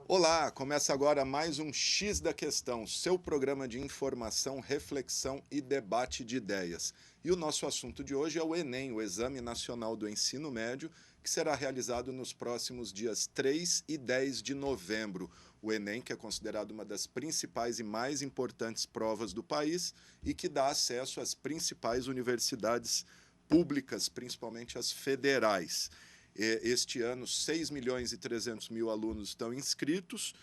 Olá, começa agora mais um X da Questão, seu programa de informação, reflexão e debate de ideias. E o nosso assunto de hoje é o Enem, o Exame Nacional do Ensino Médio, que será realizado nos próximos dias 3 e 10 de novembro. O Enem, que é considerado uma das principais e mais importantes provas do país e que dá acesso às principais universidades públicas, principalmente as federais. Este ano, 6 milhões e 300 mil alunos estão inscritos,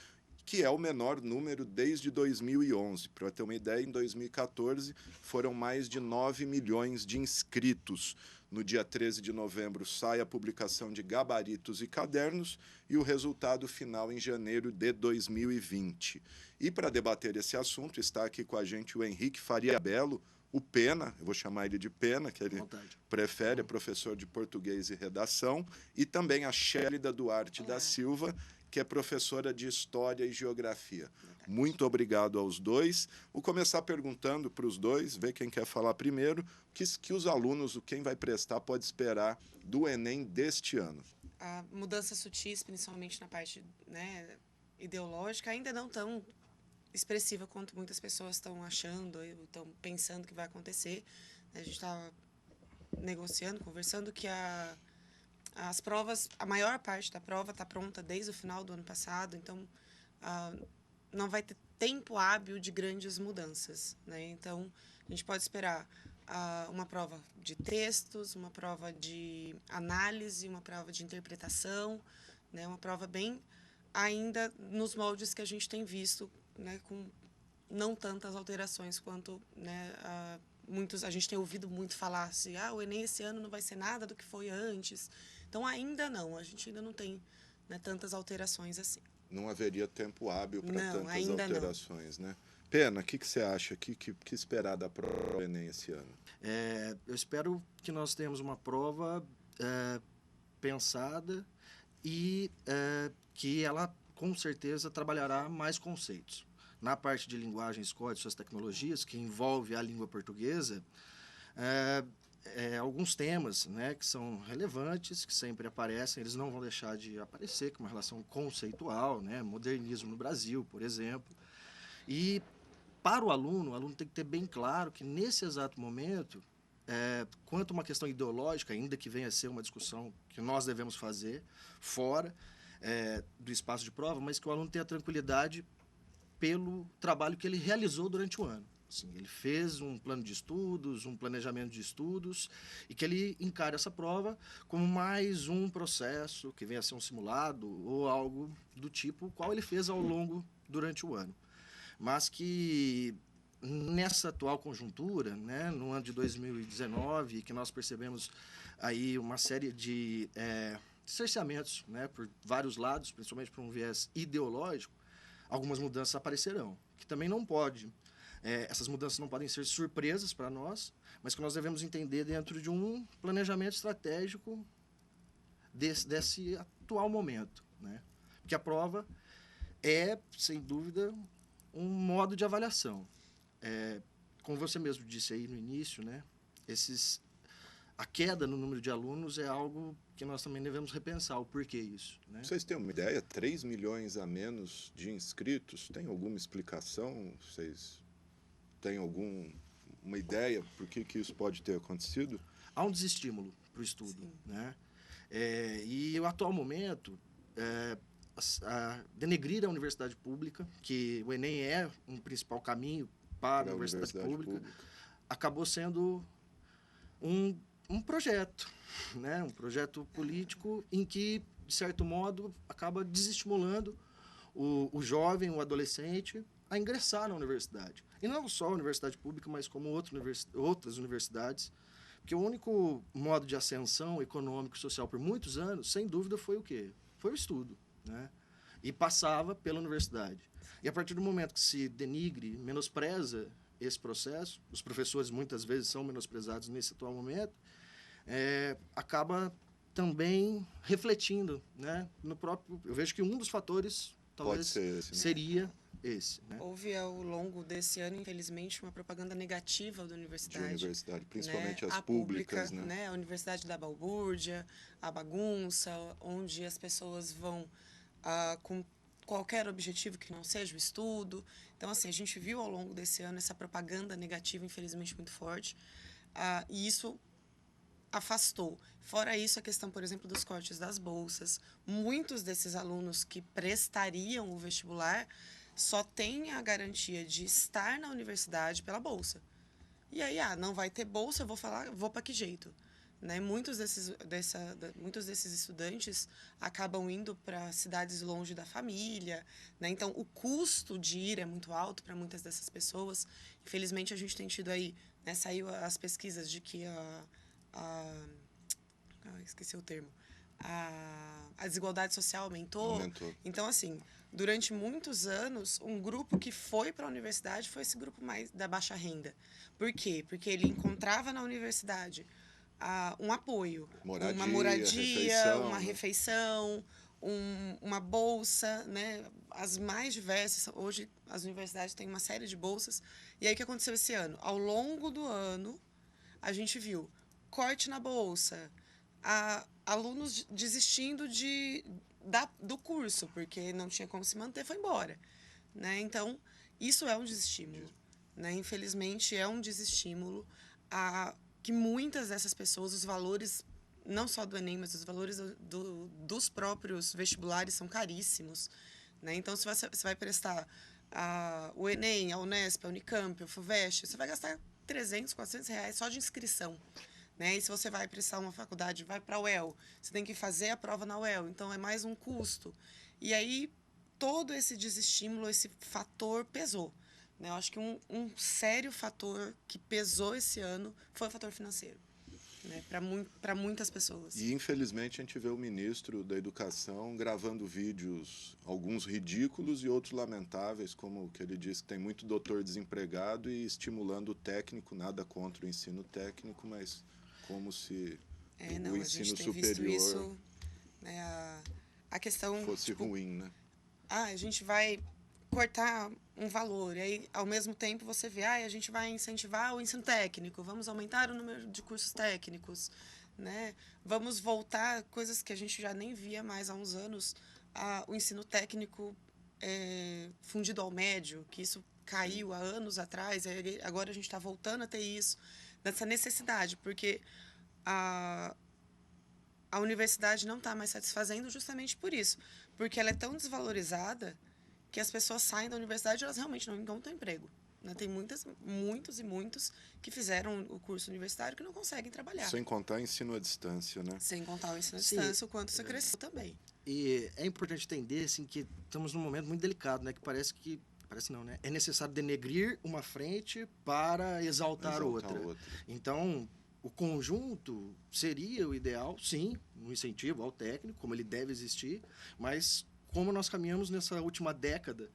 que é o menor número desde 2011. Para ter uma ideia, em 2014 foram mais de 9 milhões de inscritos. No dia 13 de novembro sai a publicação de gabaritos e cadernos e o resultado final em janeiro de 2020. E para debater esse assunto está aqui com a gente o Henrique Faria Belo, o Pena, eu vou chamar ele de Pena, que ele prefere, é professor de português e redação, e também a Shélida Duarte da Silva, que é professora de História e Geografia. Muito obrigado aos dois. Vou começar perguntando para os dois, ver quem quer falar primeiro, que os alunos, quem vai prestar, pode esperar do Enem deste ano. A mudança sutis, principalmente na parte, ideológica, ainda não tão expressiva quanto muitas pessoas estão achando, estão pensando que vai acontecer. A gente está negociando, conversando que as provas, a maior parte da prova está pronta desde o final do ano passado, então não vai ter tempo hábil de grandes mudanças, né? Então, a gente pode esperar uma prova de textos, uma prova de análise, uma prova de interpretação, né? Uma prova bem ainda nos moldes que a gente tem visto, né? Com não tantas alterações quanto, né, a gente tem ouvido muito falar assim, o Enem esse ano não vai ser nada do que foi antes. Então, ainda não, a gente ainda não tem, né, tantas alterações assim. Não haveria tempo hábil para tantas ainda alterações, né? Pena, o que você acha? O que esperar da prova do Enem esse ano? Eu espero que nós tenhamos uma prova pensada e que ela, com certeza, trabalhará mais conceitos. Na parte de linguagens, códigos, suas tecnologias, que envolve a língua portuguesa, alguns temas, né, que são relevantes, que sempre aparecem, eles não vão deixar de aparecer, com uma relação conceitual, né, modernismo no Brasil, por exemplo. E para o aluno tem que ter bem claro que nesse exato momento, quanto uma questão ideológica, ainda que venha a ser uma discussão que nós devemos fazer fora do espaço de prova, mas que o aluno tenha tranquilidade pelo trabalho que ele realizou durante o ano. Assim, ele fez um plano de estudos, um planejamento de estudos, e que ele encare essa prova como mais um processo que venha a ser um simulado ou algo do tipo qual ele fez ao longo durante o ano. Mas que nessa atual conjuntura, né, no ano de 2019, que nós percebemos aí uma série de cerceamentos, né, por vários lados, principalmente por um viés ideológico, algumas mudanças aparecerão, que também não pode. Essas mudanças não podem ser surpresas para nós, mas que nós devemos entender dentro de um planejamento estratégico desse atual momento, né? Porque a prova é, sem dúvida, um modo de avaliação. Como você mesmo disse aí no início, né? A queda no número de alunos é algo que nós também devemos repensar o porquê isso, né? Vocês têm uma ideia? 3 milhões a menos de inscritos? Tem alguma explicação? Vocês têm alguma ideia por que isso pode ter acontecido? Há um desestímulo para o estudo, né? E o atual momento, denegrir a universidade pública, que o Enem é um principal caminho para a universidade pública, acabou sendo um projeto, né? Um projeto político em que, de certo modo, acaba desestimulando o jovem, o adolescente, a ingressar na universidade. E não só a universidade pública, mas como outras universidades, porque o único modo de ascensão econômico e social por muitos anos, sem dúvida, foi o quê? Foi o estudo, né? E passava pela universidade. E a partir do momento que se denigre, menospreza esse processo, os professores muitas vezes são menosprezados nesse atual momento, acaba também refletindo, né, no próprio... Eu vejo que um dos fatores talvez seria esse, né? Houve ao longo desse ano, infelizmente, uma propaganda negativa da universidade. De universidade, principalmente, né? as públicas, né? A Universidade da Balbúrdia, a bagunça, onde as pessoas vão com qualquer objetivo que não seja o estudo. Então, assim, a gente viu ao longo desse ano essa propaganda negativa, infelizmente, muito forte. E isso afastou. Fora isso, a questão, por exemplo, dos cortes das bolsas. Muitos desses alunos que prestariam o vestibular só têm a garantia de estar na universidade pela bolsa. E aí, não vai ter bolsa, eu vou para que jeito? Né? Muitos desses estudantes acabam indo para cidades longe da família, né? Então o custo de ir é muito alto para muitas dessas pessoas. Infelizmente a gente tem tido aí, né, saiu as pesquisas de que esqueci o termo, a desigualdade social aumentou. Então, assim, durante muitos anos, um grupo que foi para a universidade foi esse grupo mais da baixa renda. Por quê? Porque ele encontrava na universidade um apoio, uma moradia, uma refeição, uma bolsa, né? As mais diversas. Hoje, as universidades têm uma série de bolsas. E aí, o que aconteceu esse ano? Ao longo do ano, a gente viu corte na bolsa, alunos desistindo do curso, porque não tinha como se manter, foi embora. Né? Então, isso é um desestímulo. Né? Infelizmente, é um desestímulo que muitas dessas pessoas, os valores, não só do Enem, mas os valores dos próprios vestibulares são caríssimos. Né? Então, se você vai prestar o Enem, a Unesp, a Unicamp, a FUVEST, você vai gastar 300, 400 reais só de inscrição. Né? E se você vai prestar uma faculdade, vai para a UEL, você tem que fazer a prova na UEL, então é mais um custo. E aí, todo esse desestímulo, esse fator pesou. Né? Eu acho que um sério fator que pesou esse ano foi o fator financeiro, né? Para muitas pessoas. E, infelizmente, a gente vê o ministro da Educação gravando vídeos, alguns ridículos e outros lamentáveis, como que ele disse que tem muito doutor desempregado e estimulando o técnico, nada contra o ensino técnico, mas como se o ensino superior isso, né, a questão fosse ruim, né? A gente vai cortar um valor, e aí, ao mesmo tempo, você vê, a gente vai incentivar o ensino técnico, vamos aumentar o número de cursos técnicos, né? Vamos voltar, coisas que a gente já nem via mais há uns anos, o ensino técnico fundido ao médio, que isso caiu há anos atrás, agora a gente está voltando a ter isso, dessa necessidade, porque a universidade não está mais satisfazendo justamente por isso, porque ela é tão desvalorizada que as pessoas saem da universidade e elas realmente não encontram emprego. Né? Tem muitos que fizeram o curso universitário que não conseguem trabalhar. Sem contar o ensino à distância, né? Sem contar o ensino à distância, o quanto isso cresceu também. E é importante entender assim, que estamos num momento muito delicado, né? Que parece não, né? É necessário denegrir uma frente para exaltar outra. Então, o conjunto seria o ideal, sim, um incentivo ao técnico, como ele deve existir, mas como nós caminhamos nessa última década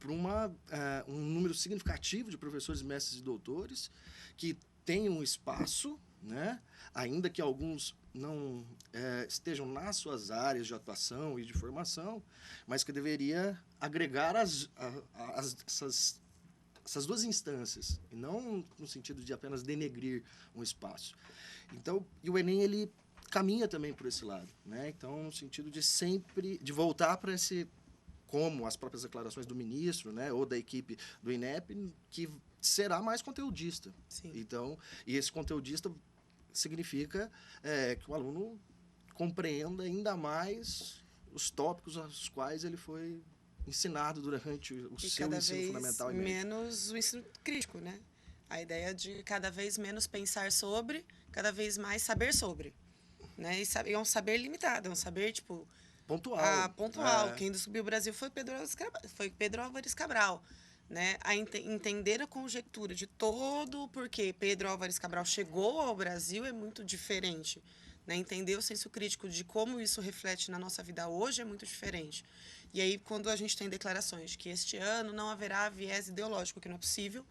para um número significativo de professores, mestres e doutores que têm um espaço, né? Ainda que alguns não estejam nas suas áreas de atuação e de formação, mas que deveria agregar essas duas instâncias, e não no sentido de apenas denegrir um espaço. Então, e o Enem, ele caminha também por esse lado, né? Então, no sentido de voltar para esse, como as próprias declarações do ministro, né, ou da equipe do INEP, que será mais conteudista. Sim. Então, e esse conteudista significa que o aluno compreenda ainda mais os tópicos aos quais ele foi ensinado durante o seu ensino fundamental e médio. Menos o ensino crítico, né? A ideia de cada vez menos pensar sobre, cada vez mais saber sobre. Né? E é um saber limitado, é um saber, tipo... Pontual. Pontual. Quem descobriu o Brasil foi Pedro Álvares Cabral. Né? Entender a conjectura de todo o porquê Pedro Álvares Cabral chegou ao Brasil é muito diferente. Né? Entender o senso crítico de como isso reflete na nossa vida hoje é muito diferente. E aí, quando a gente tem declarações de que este ano não haverá viés ideológico, que não é possível,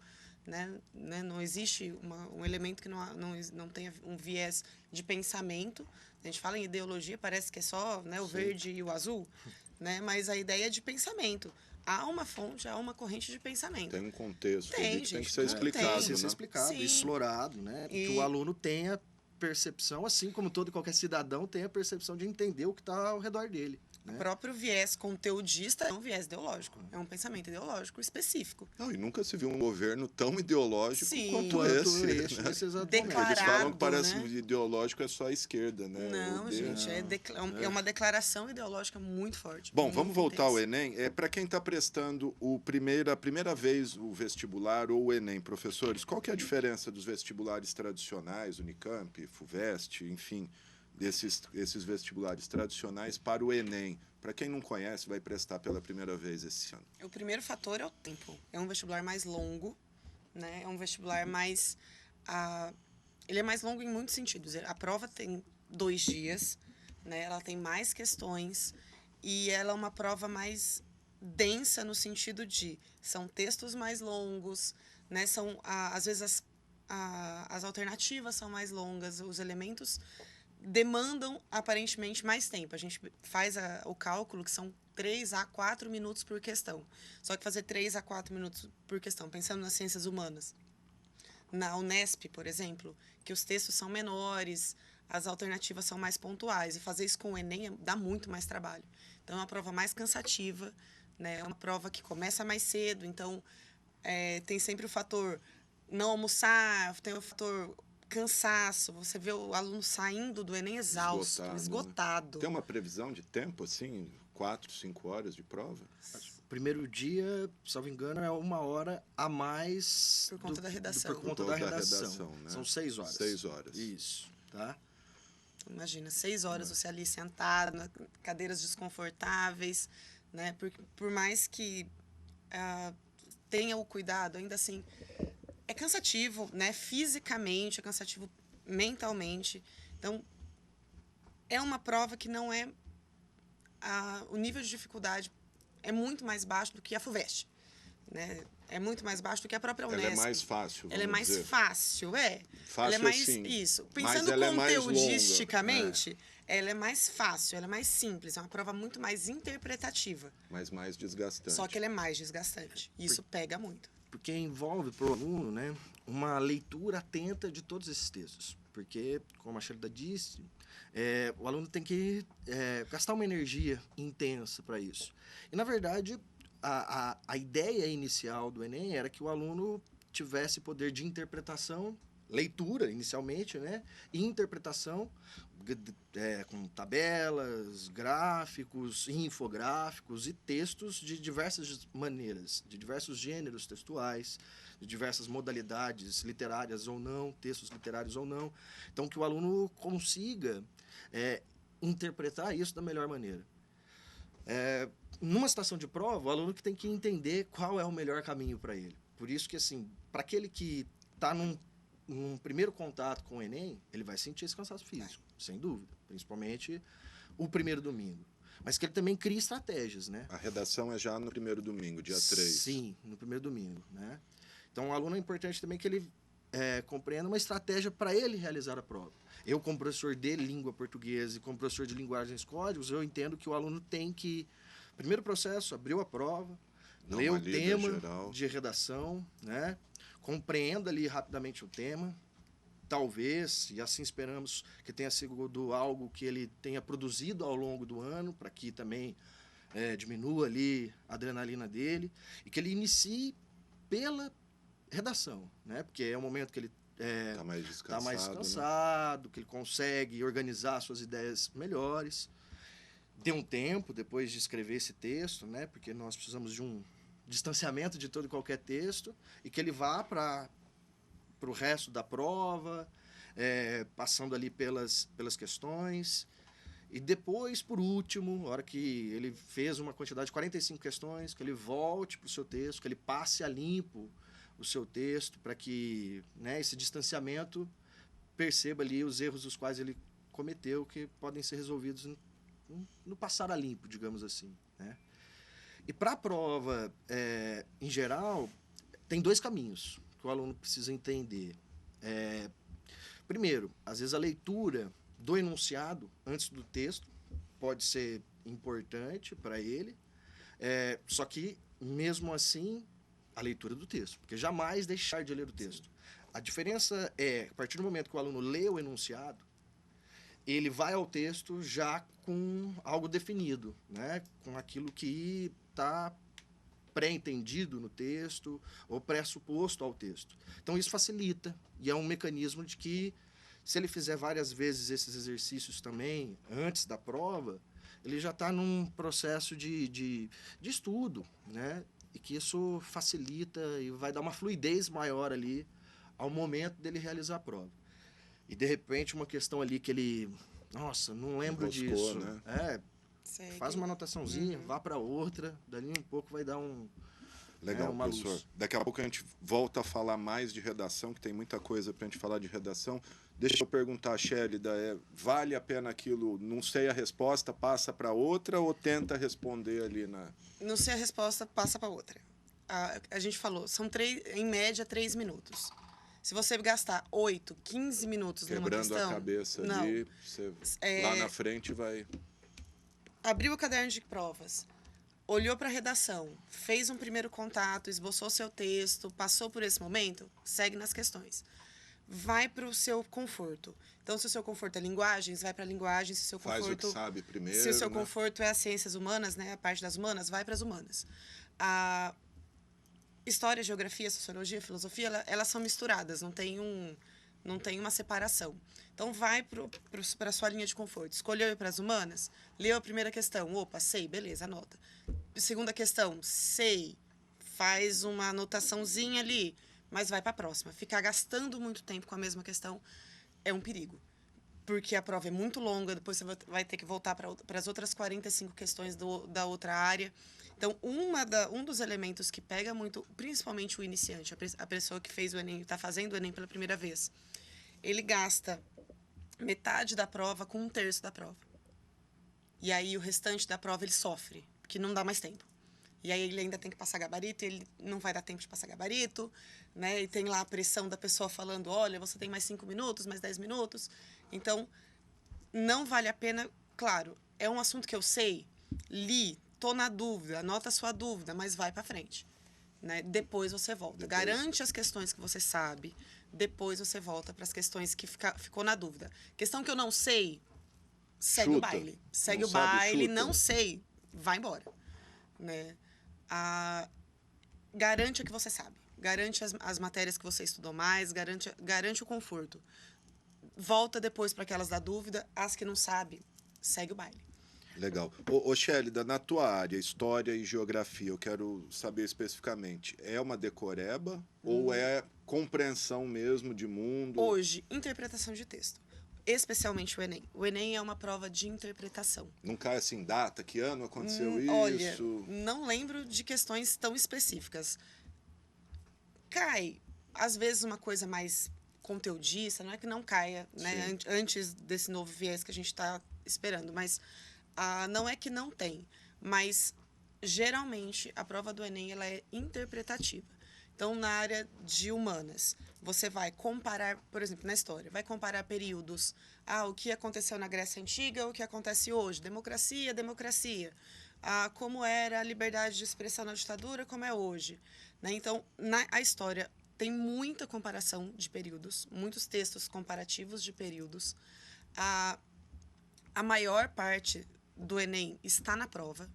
né? Não existe um elemento que não tenha um viés de pensamento. A gente fala em ideologia, parece que é só, né, o verde e o azul, né? Mas a ideia é de pensamento. Há uma fonte, há uma corrente de pensamento. Tem um contexto tem que tem que ser explicado. Tem que ser explicado, explorado, né? Que o aluno tenha percepção, assim como todo e qualquer cidadão tem a percepção de entender o que está ao redor dele. O né? próprio viés conteudista é um viés ideológico, é um pensamento ideológico específico. Não, e nunca se viu um governo tão ideológico Sim. quanto esse. Né? Nesse exato Porque eles falam que Declarado, parece né? ideológico é só a esquerda, né? Não, gente, é uma declaração ideológica muito forte. Bom, muito vamos voltar ao intensa. Enem. Para quem está prestando a primeira vez o vestibular ou o Enem, professores, qual que é a diferença dos vestibulares tradicionais, Unicamp, FUVEST, enfim, esses vestibulares tradicionais para o Enem? Para quem não conhece, vai prestar pela primeira vez esse ano. O primeiro fator é o tempo. É um vestibular mais longo, né? É um vestibular mais... ele é mais longo em muitos sentidos. A prova tem 2 dias, né? Ela tem mais questões e ela é uma prova mais densa no sentido de são textos mais longos, né? Às vezes as alternativas são mais longas, os elementos demandam aparentemente mais tempo. A gente faz o cálculo que são 3 a 4 minutos por questão. Só que fazer 3 a 4 minutos por questão, pensando nas ciências humanas, na Unesp, por exemplo, que os textos são menores, as alternativas são mais pontuais, e fazer isso com o Enem dá muito mais trabalho. Então, é uma prova mais cansativa, né? É uma prova que começa mais cedo, então tem sempre o fator não almoçar, tem o fator cansaço, você vê o aluno saindo do Enem exausto, esgotado. Né? Tem uma previsão de tempo, assim, 4, 5 horas de prova? O primeiro dia, salvo engano, é 1 hora a mais por conta da redação. Por conta da redação. Né? São 6 horas. 6 horas. Isso, tá? Imagina, 6 horas você ali sentado, em cadeiras desconfortáveis, né? Por mais que tenha o cuidado, ainda assim, é cansativo, né? Fisicamente, é cansativo mentalmente. Então, é uma prova que não é... o nível de dificuldade é muito mais baixo do que a FUVEST, né? É muito mais baixo do que a própria Unesp. Ela é mais fácil, Ela é mais dizer. fácil, é. Fácil ela é mais assim, isso. mas Pensando ela é mais conteudisticamente, longa, ela é mais fácil, ela é mais simples, é uma prova muito mais interpretativa. Mas mais desgastante. Só que ela é mais desgastante. Isso pega muito. Porque envolve para o aluno, né, uma leitura atenta de todos esses textos. Porque, como a Shelida disse, o aluno tem que gastar uma energia intensa para isso. E, na verdade, a ideia inicial do Enem era que o aluno tivesse poder de interpretação, leitura inicialmente, né, e interpretação com tabelas, gráficos, infográficos e textos de diversas maneiras, de diversos gêneros textuais, de diversas modalidades literárias ou não, textos literários ou não. Então, que o aluno consiga interpretar isso da melhor maneira. Numa situação de prova, o aluno que tem que entender qual é o melhor caminho para ele. Por isso que, assim, para aquele que está num primeiro contato com o Enem, ele vai sentir esse cansaço físico, sem dúvida. Principalmente o primeiro domingo. Mas que ele também cria estratégias, né? A redação é já no primeiro domingo, dia 3. Sim, no primeiro domingo, né? Então, o aluno é importante também que ele compreenda uma estratégia para ele realizar a prova. Eu, como professor de língua portuguesa e como professor de linguagens códigos, eu entendo que o aluno tem que, primeiro processo, abriu a prova, lê o tema geral de redação, né? Compreenda ali rapidamente o tema, talvez, e assim esperamos que tenha sido algo que ele tenha produzido ao longo do ano, para que também diminua ali a adrenalina dele, e que ele inicie pela redação, né? Porque é o momento que ele está mais descansado, né? Que ele consegue organizar suas ideias melhores. Dê um tempo depois de escrever esse texto, né? Porque nós precisamos de um distanciamento de todo e qualquer texto, e que ele vá para o resto da prova, passando ali pelas questões. E depois, por último, na hora que ele fez uma quantidade de 45 questões, que ele volte para o seu texto, que ele passe a limpo o seu texto, para que, né, esse distanciamento perceba ali os erros dos quais ele cometeu, que podem ser resolvidos no passar a limpo, digamos assim, né? E para a prova, em geral, tem 2 caminhos que o aluno precisa entender. Primeiro, às vezes a leitura do enunciado antes do texto pode ser importante para ele, só que, mesmo assim, a leitura do texto, porque jamais deixar de ler o texto. A diferença é, a partir do momento que o aluno lê o enunciado, ele vai ao texto já com algo definido, né? Com aquilo que está pré-entendido no texto ou pressuposto ao texto. Então, isso facilita, e é um mecanismo de que, se ele fizer várias vezes esses exercícios também, antes da prova, ele já está num processo de estudo, né? E que isso facilita e vai dar uma fluidez maior ali ao momento dele realizar a prova. E, de repente, uma questão ali que ele... Nossa, não lembro Enroscou, disso. né? Segue. Faz uma anotaçãozinha, vá para outra, dali um pouco vai dar Legal, uma professor. luz. Daqui a pouco a gente volta a falar mais de redação, que tem muita coisa para a gente falar de redação. Deixa eu perguntar, Shélida, vale a pena aquilo? Não sei a resposta, passa para outra ou tenta responder ali na... Não sei a resposta, passa para outra. A gente falou, são em média 3 minutos. Se você gastar 8, 15 minutos numa Quebrando questão... a cabeça não, ali, você lá na frente vai... Abriu o caderno de provas, olhou para a redação, fez um primeiro contato, esboçou seu texto, passou por esse momento, segue nas questões. Vai para o seu conforto. Então, se o seu conforto é linguagens, vai para linguagens. Se o seu Faz conforto, o que sabe primeiro, se o seu né? conforto é as ciências humanas, né, a parte das humanas, vai para as humanas. A história, geografia, sociologia, filosofia, elas são misturadas, não tem uma separação. Então, vai para a sua linha de conforto. Escolheu ir para as humanas? Leu a primeira questão. Opa, sei, beleza, anota. Segunda questão, sei. Faz uma anotaçãozinha ali, mas vai para a próxima. Ficar gastando muito tempo com a mesma questão é um perigo. Porque a prova é muito longa, depois você vai ter que voltar para as outras 45 questões da outra área. Então, um dos elementos que pega muito, principalmente o iniciante, a pessoa que fez o Enem, está fazendo o Enem pela primeira vez, ele gasta metade da prova com 1/3 da prova. E aí, o restante da prova, ele sofre, porque não dá mais tempo. E aí, ele ainda tem que passar gabarito, e ele não vai dar tempo de passar gabarito, né? E tem lá a pressão da pessoa falando, olha, você tem mais 5 minutos, mais 10 minutos. Então, não vale a pena... Claro, é um assunto que eu sei, li, tô na dúvida, anota a sua dúvida, mas vai para frente. Né? Depois você volta. Garante as questões que você sabe, depois você volta para as questões que ficou na dúvida. Questão que eu não sei, segue Chuta. o baile. Segue Não o sabe, baile, chuta. não sei, vai embora. Né? Garante o que você sabe. Garante as matérias que você estudou mais, garante o conforto. Volta depois para aquelas da dúvida, as que não sabe, segue o baile. Legal. Ô Shélida, na tua área, história e geografia, eu quero saber especificamente, é uma decoreba ou é compreensão mesmo de mundo? Hoje, interpretação de texto. Especialmente o Enem. O Enem é uma prova de interpretação. Não cai assim, data, que ano aconteceu isso? Olha, não lembro de questões tão específicas. Cai, às vezes, uma coisa mais conteudista, não é que não caia, né? Antes desse novo viés que a gente está esperando, mas não é que não tem, mas geralmente a prova do Enem ela é interpretativa. Então, na área de humanas, você vai comparar, por exemplo, na história, vai comparar períodos, o que aconteceu na Grécia Antiga, o que acontece hoje, democracia, como era a liberdade de expressão na ditadura, como é hoje. Né? Então, a história tem muita comparação de períodos, muitos textos comparativos de períodos. A maior parte do Enem está na prova.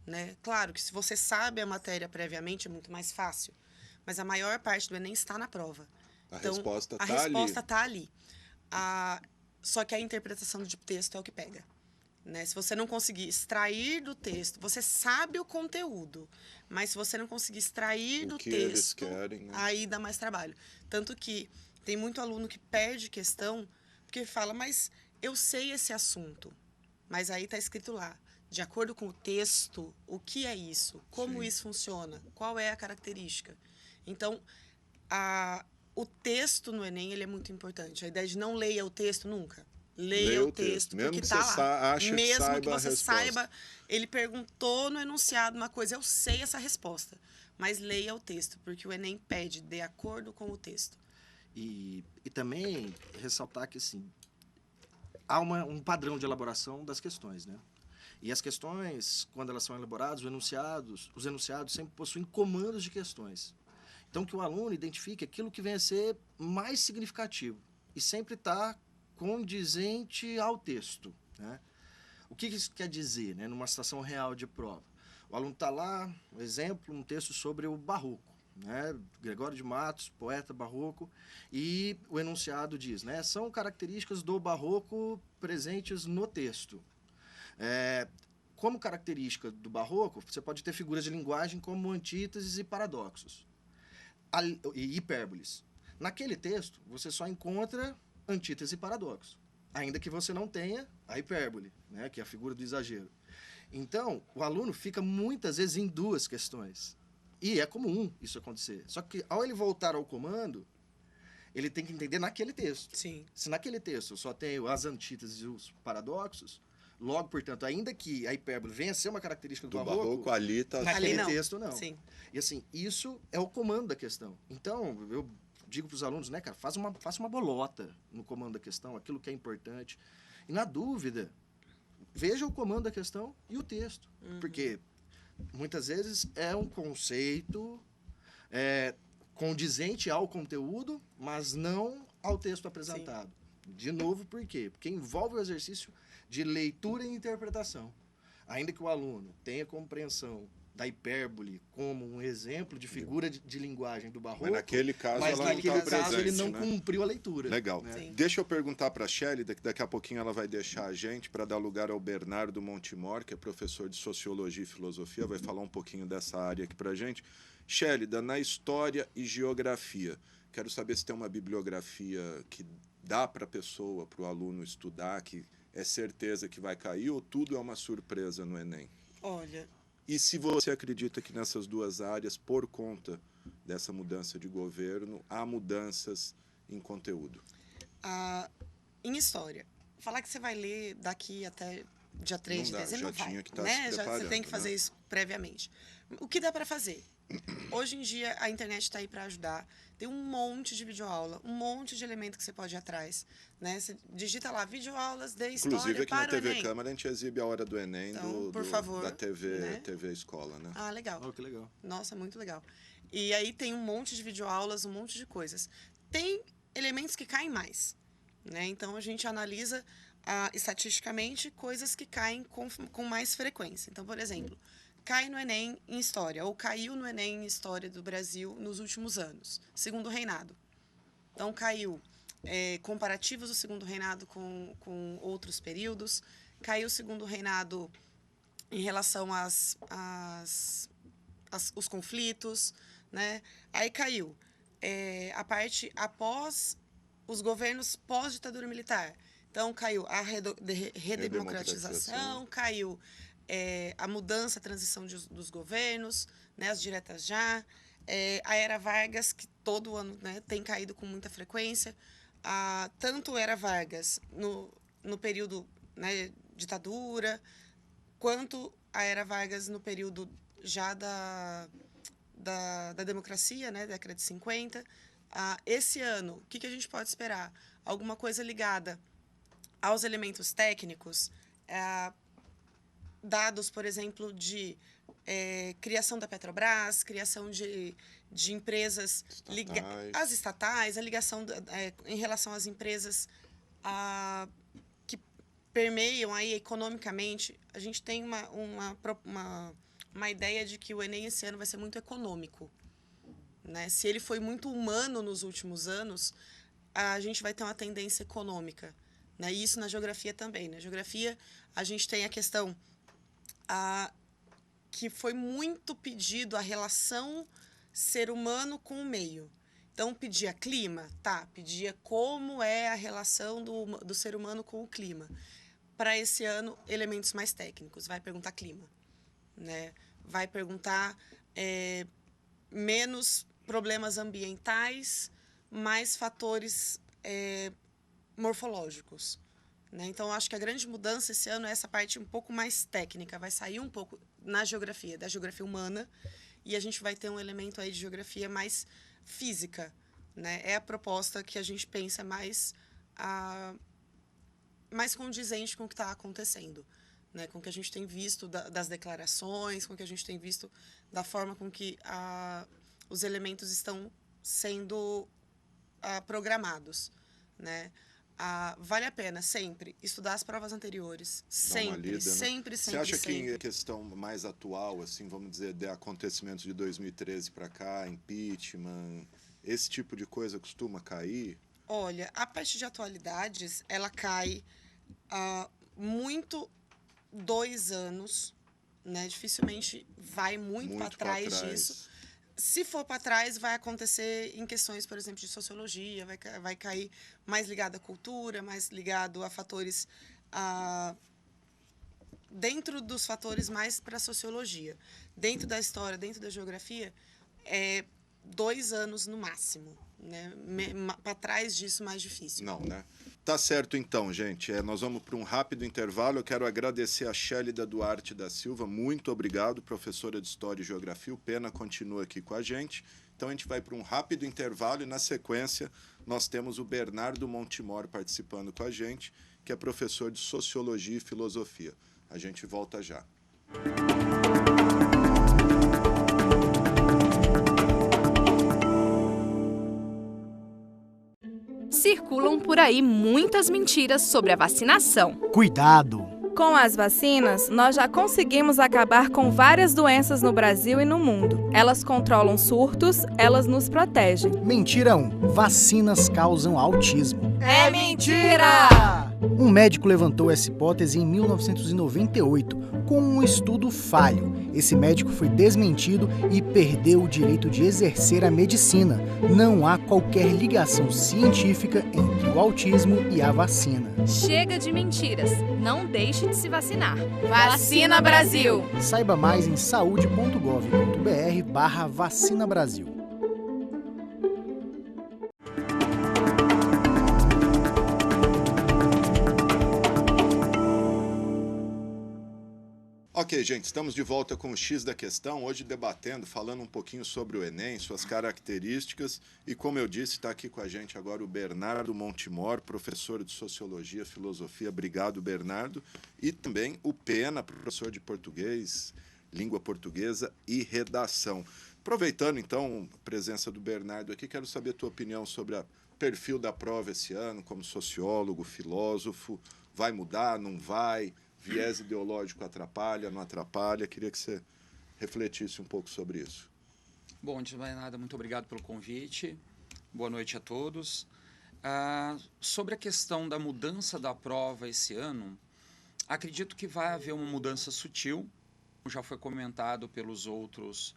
Né? Claro que se você sabe a matéria previamente é muito mais fácil, mas a maior parte do Enem está na prova. Então, a resposta está ali. Só que a interpretação de texto é o que pega. Né? Se você não conseguir extrair do texto, você sabe o conteúdo, mas se você não conseguir extrair do texto, eles querem, né? Aí dá mais trabalho. Tanto que tem muito aluno que perde questão, porque fala, mas eu sei esse assunto, mas aí está escrito lá, de acordo com o texto, o que é isso, como isso funciona, qual é a característica. Então, o texto no Enem ele é muito importante. A ideia de não leia o texto nunca. Leia o texto, mesmo porque que tá você lá. acha Mesmo que que você saiba, ele perguntou no enunciado uma coisa, eu sei essa resposta, mas leia o texto, porque o Enem pede de acordo com o texto. E também ressaltar que assim, há um padrão de elaboração das questões, né? E as questões, quando elas são elaboradas, os enunciados sempre possuem comandos de questões. Então, que o aluno identifique aquilo que vem a ser mais significativo e sempre está condizente ao texto. Né? O que isso quer dizer, né, numa situação real de prova? O aluno está lá, um exemplo, um texto sobre o barroco, né? Gregório de Matos, poeta barroco, e o enunciado diz, né, são características do barroco presentes no texto. Como característica do barroco, você pode ter figuras de linguagem como antíteses e paradoxos, e hipérboles. Naquele texto, você só encontra antítese e paradoxo, ainda que você não tenha a hipérbole, né, que é a figura do exagero. Então, o aluno fica muitas vezes em duas questões. E é comum isso acontecer. Só que, ao ele voltar ao comando, ele tem que entender naquele texto. Sim. Se naquele texto eu só tenho as antíteses e os paradoxos, logo, portanto, ainda que a hipérbole venha a ser uma característica do barroco, ali tá... naquele não. texto não. Sim. E assim, isso é o comando da questão. Então, eu digo para os alunos, né, cara, faça uma bolota no comando da questão, aquilo que é importante. E na dúvida, veja o comando da questão e o texto. Porque muitas vezes é um conceito condizente ao conteúdo, mas não ao texto apresentado. Sim. De novo, por quê? Porque envolve o exercício de leitura e interpretação. Ainda que o aluno tenha compreensão da hipérbole como um exemplo de figura de linguagem do barroco, mas naquele caso, mas ela naquele não tá caso presente, ele não né? cumpriu a leitura. Legal. Né? Deixa eu perguntar para a Shelly, daqui a pouquinho ela vai deixar a gente para dar lugar ao Bernardo Montemor, que é professor de Sociologia e Filosofia, vai falar um pouquinho dessa área aqui para a gente. Shelly, na História e Geografia, quero saber se tem uma bibliografia que dá para a pessoa, para o aluno estudar, que é certeza que vai cair, ou tudo é uma surpresa no Enem? Olha... E se você acredita que nessas duas áreas, por conta dessa mudança de governo, há mudanças em conteúdo? Em história, falar que você vai ler daqui até dia 3 de dezembro, não vai. Tinha que estar né? se preparando, você tem que fazer isso previamente. O que dá para fazer? Hoje em dia, a internet está aí para ajudar. Tem um monte de videoaula, um monte de elemento que você pode ir atrás. Né? Você digita lá, videoaulas de história. Inclusive, aqui para na TV Enem. Câmara, a gente exibe a hora do Enem Então, por favor, da TV, né? TV Escola, né? Ah, legal. Oh, que legal. Nossa, muito legal. E aí tem um monte de videoaulas, um monte de coisas. Tem elementos que caem mais. Né? Então, a gente analisa estatisticamente coisas que caem com mais frequência. Então, por exemplo, cai no Enem em História, ou caiu no Enem em História do Brasil nos últimos anos, Segundo Reinado. Então, caiu comparativos do Segundo Reinado com outros períodos, caiu o Segundo Reinado em relação os conflitos, né? Aí caiu a parte após os governos pós-ditadura militar. Então, caiu a redemocratização, caiu a mudança, a transição dos governos, né, as diretas já, a Era Vargas, que todo ano, né, tem caído com muita frequência, tanto Era Vargas no período, né, ditadura, quanto a Era Vargas no período já da democracia, né, década de 50. Esse ano, o que a gente pode esperar? Alguma coisa ligada aos elementos técnicos, dados, por exemplo, de criação da Petrobras, criação de empresas, as estatais, a ligação em relação às empresas que permeiam aí economicamente. A gente tem uma ideia de que o Enem esse ano vai ser muito econômico. Né? Se ele foi muito humano nos últimos anos, a gente vai ter uma tendência econômica. Né? E isso na geografia também. Na geografia, a gente tem a questão que foi muito pedido a relação ser humano com o meio. Então, pedia clima? Tá, pedia como é a relação do ser humano com o clima. Para esse ano, elementos mais técnicos. Vai perguntar clima. Né? Vai perguntar menos problemas ambientais, mais fatores morfológicos. Né? Então, acho que a grande mudança esse ano é essa parte um pouco mais técnica. Vai sair um pouco da geografia humana, e a gente vai ter um elemento aí de geografia mais física. Né? É a proposta que a gente pensa mais condizente com o que está acontecendo. Né, com o que a gente tem visto das declarações, com o que a gente tem visto da forma com que os elementos estão sendo programados. Né? vale a pena sempre estudar as provas anteriores. Dá uma Sempre, lida, né? sempre, Você sempre, acha que sempre. em questão mais atual, assim, vamos dizer, de acontecimentos de 2013 para cá, impeachment, esse tipo de coisa costuma cair? Olha, a parte de atualidades, ela cai muito 2 anos, né? Dificilmente vai muito para Muito para trás disso. trás. Se for para trás, vai acontecer em questões, por exemplo, de sociologia, vai cair mais ligado à cultura, mais ligado a fatores dentro dos fatores mais para a sociologia. Dentro da história, dentro da geografia, 2 anos no máximo. Né? Para trás disso, mais difícil. Não, né? Tá certo então, gente. Nós vamos para um rápido intervalo. Eu quero agradecer a Shélida Duarte da Silva. Muito obrigado, professora de História e Geografia. O Pena continua aqui com a gente. Então a gente vai para um rápido intervalo e na sequência nós temos o Bernardo Montemor participando com a gente, que é professor de Sociologia e Filosofia. A gente volta já. Circulam por aí muitas mentiras sobre a vacinação. Cuidado! Com as vacinas, nós já conseguimos acabar com várias doenças no Brasil e no mundo. Elas controlam surtos, elas nos protegem. Mentira 1. Vacinas causam autismo. É mentira! Um médico levantou essa hipótese em 1998, com um estudo falho. Esse médico foi desmentido e perdeu o direito de exercer a medicina. Não há qualquer ligação científica entre o autismo e a vacina. Chega de mentiras. Não deixe de se vacinar. Vacina Brasil! Saiba mais em saude.gov.br/vacina Brasil. Ok, gente, estamos de volta com o X da Questão, hoje debatendo, falando um pouquinho sobre o Enem, suas características, e como eu disse, está aqui com a gente agora o Bernardo Montemor, professor de Sociologia e Filosofia. Obrigado, Bernardo. E também o Pena, professor de Português, Língua Portuguesa e Redação. Aproveitando, então, a presença do Bernardo aqui, quero saber a tua opinião sobre o perfil da prova esse ano, como sociólogo, filósofo. Vai mudar, não vai? Viés ideológico atrapalha, não atrapalha? Queria que você refletisse um pouco sobre isso. Bom, antes de mais nada, muito obrigado pelo convite. Boa noite a todos. Sobre a questão da mudança da prova esse ano, acredito que vai haver uma mudança sutil, como já foi comentado pelos outros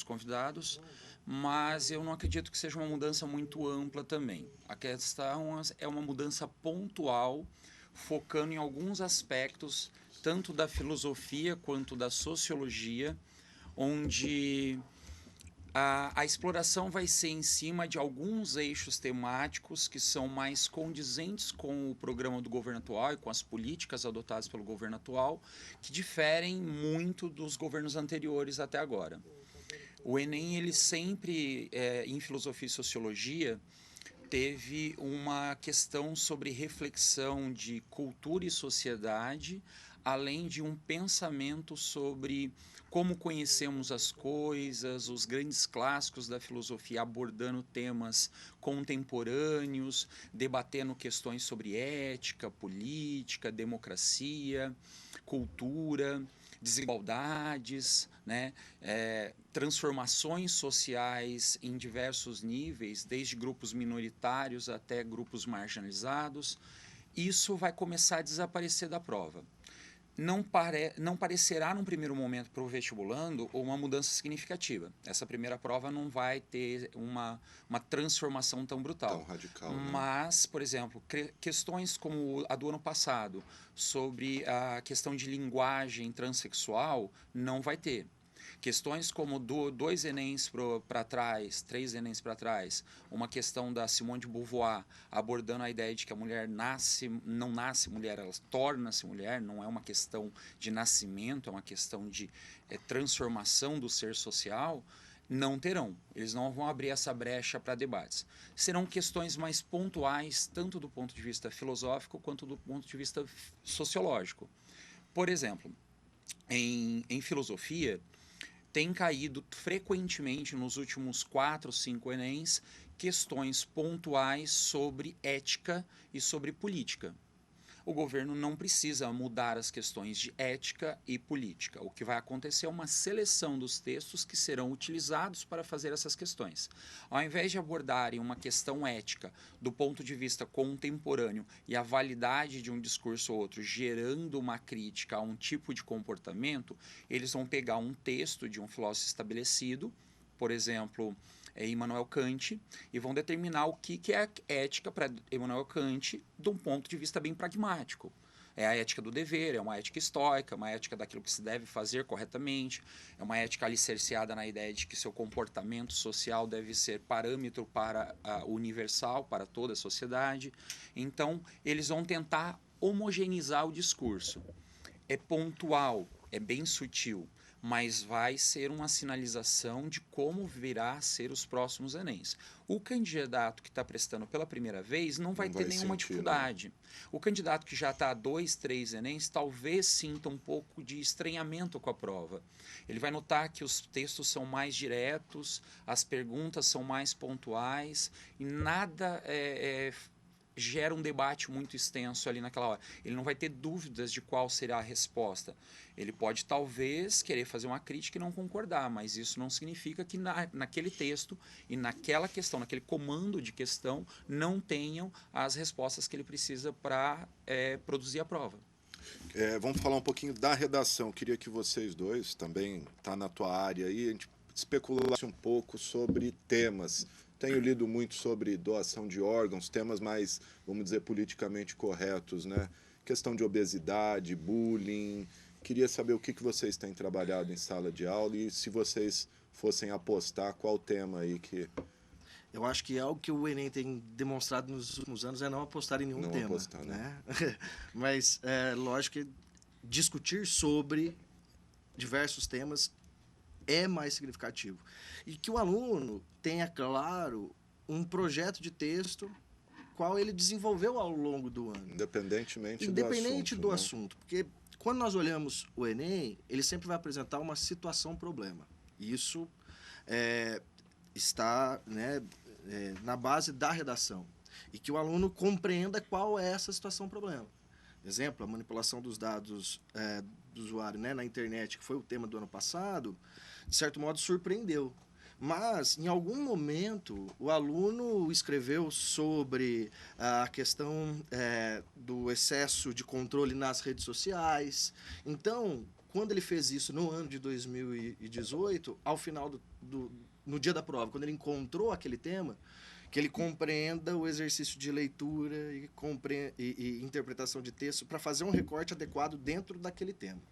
convidados, mas eu não acredito que seja uma mudança muito ampla também. A questão é uma mudança pontual, focando em alguns aspectos, tanto da filosofia quanto da sociologia, onde a exploração vai ser em cima de alguns eixos temáticos que são mais condizentes com o programa do governo atual e com as políticas adotadas pelo governo atual, que diferem muito dos governos anteriores até agora. O Enem, ele sempre, em filosofia e sociologia, teve uma questão sobre reflexão de cultura e sociedade, além de um pensamento sobre como conhecemos as coisas, os grandes clássicos da filosofia abordando temas contemporâneos, debatendo questões sobre ética, política, democracia, cultura, desigualdades, né? Transformações sociais em diversos níveis, desde grupos minoritários até grupos marginalizados. Isso vai começar a desaparecer da prova. Não parecerá, num primeiro momento, para o vestibulando, uma mudança significativa. Essa primeira prova não vai ter uma transformação tão brutal. Tão radical, né? Mas, por exemplo, questões como a do ano passado, sobre a questão de linguagem transexual, não vai ter. Questões como 2 Enems para trás, 3 Enems para trás, uma questão da Simone de Beauvoir abordando a ideia de que a mulher não nasce mulher, ela torna-se mulher, não é uma questão de nascimento, é uma questão de transformação do ser social, não terão. Eles não vão abrir essa brecha para debates. Serão questões mais pontuais, tanto do ponto de vista filosófico quanto do ponto de vista sociológico. Por exemplo, em filosofia, tem caído frequentemente nos últimos 4, 5 Enems questões pontuais sobre ética e sobre política. O governo não precisa mudar as questões de ética e política. O que vai acontecer é uma seleção dos textos que serão utilizados para fazer essas questões. Ao invés de abordarem uma questão ética do ponto de vista contemporâneo e a validade de um discurso ou outro, gerando uma crítica a um tipo de comportamento, eles vão pegar um texto de um filósofo estabelecido, por exemplo, Immanuel Kant, e vão determinar o que é ética para Immanuel Kant de um ponto de vista bem pragmático. É a ética do dever, é uma ética estoica, uma ética daquilo que se deve fazer corretamente, é uma ética alicerciada na ideia de que seu comportamento social deve ser parâmetro para universal, para toda a sociedade. Então, eles vão tentar homogeneizar o discurso. É pontual, é bem sutil, mas vai ser uma sinalização de como virá a ser os próximos Enems. O candidato que está prestando pela primeira vez não vai ter nenhuma dificuldade. Né? O candidato que já está há 2, 3 Enems talvez sinta um pouco de estranhamento com a prova. Ele vai notar que os textos são mais diretos, as perguntas são mais pontuais e nada gera um debate muito extenso ali naquela hora. Ele não vai ter dúvidas de qual será a resposta. Ele pode, talvez, querer fazer uma crítica e não concordar, mas isso não significa que naquele texto e naquela questão, naquele comando de questão, não tenham as respostas que ele precisa para produzir a prova. Vamos falar um pouquinho da redação. Queria que vocês dois, também está na tua área aí, a gente especulasse um pouco sobre temas. Tenho lido muito sobre doação de órgãos, temas mais, vamos dizer, politicamente corretos, né? Questão de obesidade, bullying. Queria saber o que vocês têm trabalhado em sala de aula e se vocês fossem apostar, qual tema aí que... Eu acho que algo que o Enem tem demonstrado nos últimos anos é não apostar em nenhum tema. Não apostar, né? Mas, lógico que discutir sobre diversos temas é mais significativo. E que o aluno tenha, claro, um projeto de texto qual ele desenvolveu ao longo do ano. Independentemente do assunto. Porque quando nós olhamos o Enem, ele sempre vai apresentar uma situação-problema. Isso está, né, na base da redação. E que o aluno compreenda qual é essa situação-problema. Exemplo, a manipulação dos dados do usuário, né, na internet, que foi o tema do ano passado, de certo modo surpreendeu. Mas, em algum momento, o aluno escreveu sobre a questão do excesso de controle nas redes sociais. Então, quando ele fez isso no ano de 2018, ao final no dia da prova, quando ele encontrou aquele tema, que ele compreenda o exercício de leitura e interpretação de texto para fazer um recorte adequado dentro daquele tema.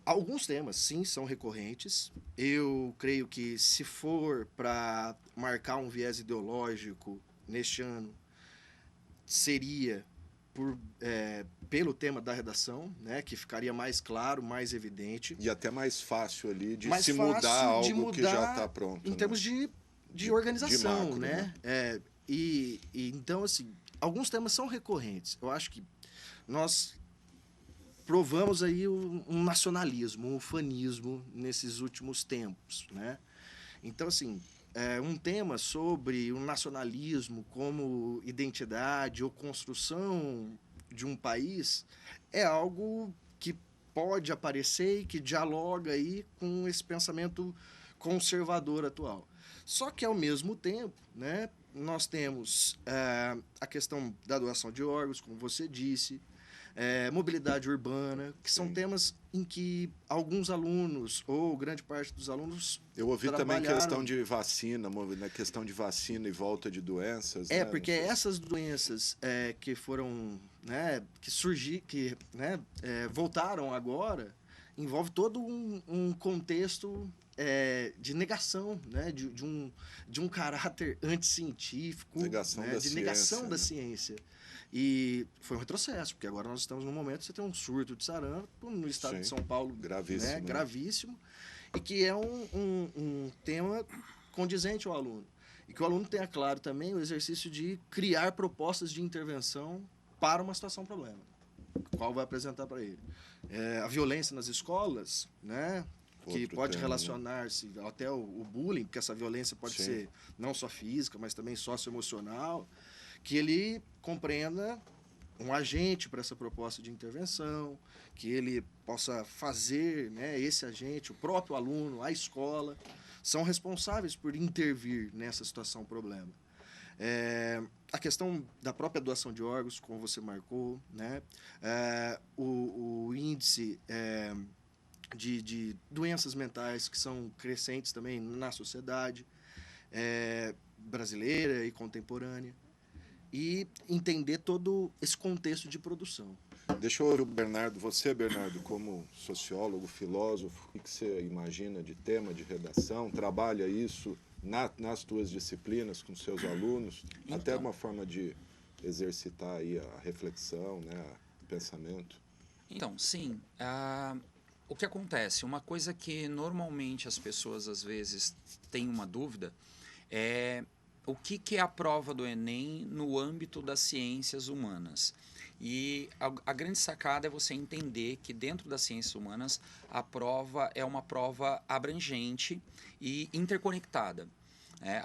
Alguns temas, sim, são recorrentes. Eu creio que, se for para marcar um viés ideológico neste ano, seria pelo tema da redação, né, que ficaria mais claro, mais evidente. E até mais fácil ali de se mudar algo que já está pronto. Em termos de organização, de macro, né? E então, assim, alguns temas são recorrentes. Eu acho que nós provamos aí um nacionalismo, um ufanismo nesses últimos tempos, né? Então, assim, um tema sobre o nacionalismo como identidade ou construção de um país é algo que pode aparecer e que dialoga aí com esse pensamento conservador atual. Só que, ao mesmo tempo, né, nós temos a questão da doação de órgãos, como você disse, mobilidade urbana, que são temas em que alguns alunos, ou grande parte dos alunos, eu ouvi também questão de vacina, questão de vacina e volta de doenças. Né? Porque essas doenças que foram, né, que voltaram agora, envolve todo um contexto de negação, né, de um caráter anticientífico, negação da ciência. E foi um retrocesso, porque agora nós estamos num momento que você tem um surto de sarampo no estado de São Paulo, gravíssimo, né, gravíssimo, e que é um tema condizente ao aluno. E que o aluno tenha claro também o exercício de criar propostas de intervenção para uma situação-problema, qual vai apresentar para ele. A violência nas escolas, né, que Outro pode tema, né? relacionar-se até o bullying, porque essa violência pode Sim. ser não só física, mas também socioemocional, que ele compreenda um agente para essa proposta de intervenção, que ele possa fazer, né, esse agente, o próprio aluno, a escola, são responsáveis por intervir nessa situação problema. A questão da própria doação de órgãos, como você marcou, né, o índice de doenças mentais que são crescentes também na sociedade brasileira e contemporânea, e entender todo esse contexto de produção. Deixa eu ouvir o Bernardo. Você, Bernardo, como sociólogo, filósofo, o que você imagina de tema de redação? Trabalha isso nas tuas disciplinas, com seus alunos? Então. Até uma forma de exercitar aí a reflexão, né, o pensamento. Então, sim. O que acontece? Uma coisa que normalmente as pessoas às vezes têm uma dúvida é o que é a prova do Enem no âmbito das ciências humanas. E a grande sacada é você entender que dentro das ciências humanas a prova é uma prova abrangente e interconectada.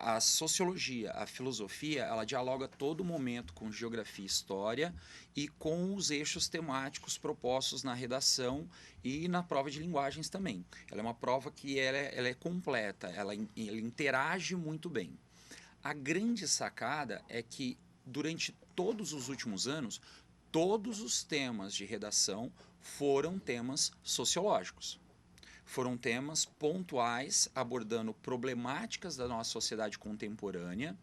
A sociologia, a filosofia, ela dialoga a todo momento com geografia e história e com os eixos temáticos propostos na redação e na prova de linguagens também. Ela é uma prova que ela é completa, ela interage muito bem. A grande sacada é que durante todos os últimos anos, todos os temas de redação foram temas sociológicos. Foram temas pontuais, abordando problemáticas da nossa sociedade contemporânea,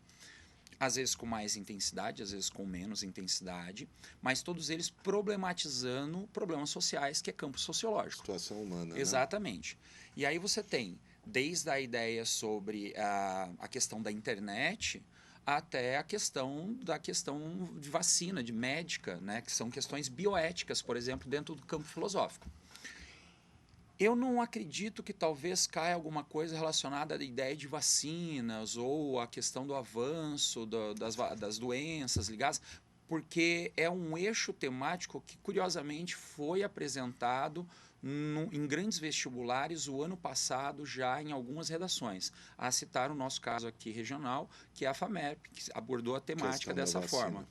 às vezes com mais intensidade, às vezes com menos intensidade, mas todos eles problematizando problemas sociais, que é campo sociológico. Situação humana, Exatamente. E aí você tem, desde a ideia sobre a questão da internet, até a questão de vacina, de médica, né, que são questões bioéticas, por exemplo, dentro do campo filosófico. Eu não acredito que talvez caia alguma coisa relacionada à ideia de vacinas ou à questão do avanço das doenças ligadas, porque é um eixo temático que, curiosamente, foi apresentado em grandes vestibulares o ano passado, já em algumas redações. A citar o nosso caso aqui regional, que é a FAMERP, que abordou a temática dessa forma.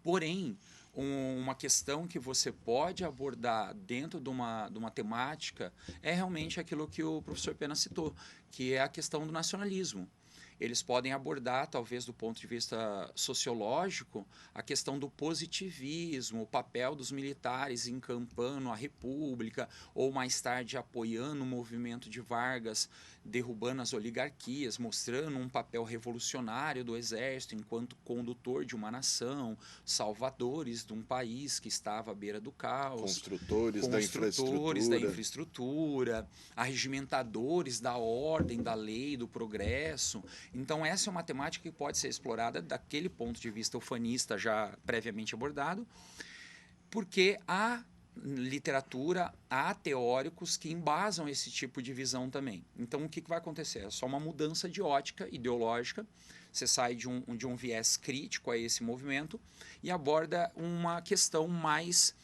Porém, uma questão que você pode abordar dentro de uma temática é realmente aquilo que o professor Pena citou, que é a questão do nacionalismo. Eles podem abordar, talvez do ponto de vista sociológico, a questão do positivismo, o papel dos militares encampando a República, ou mais tarde apoiando o movimento de Vargas, derrubando as oligarquias, mostrando um papel revolucionário do exército enquanto condutor de uma nação, salvadores de um país que estava à beira do caos, construtores da infraestrutura, arregimentadores da ordem, da lei, do progresso. Então essa é uma temática que pode ser explorada daquele ponto de vista ufanista já previamente abordado, porque há literatura, há teóricos que embasam esse tipo de visão também. Então o que vai acontecer? É só uma mudança de ótica ideológica, você sai de um viés crítico a esse movimento e aborda uma questão mais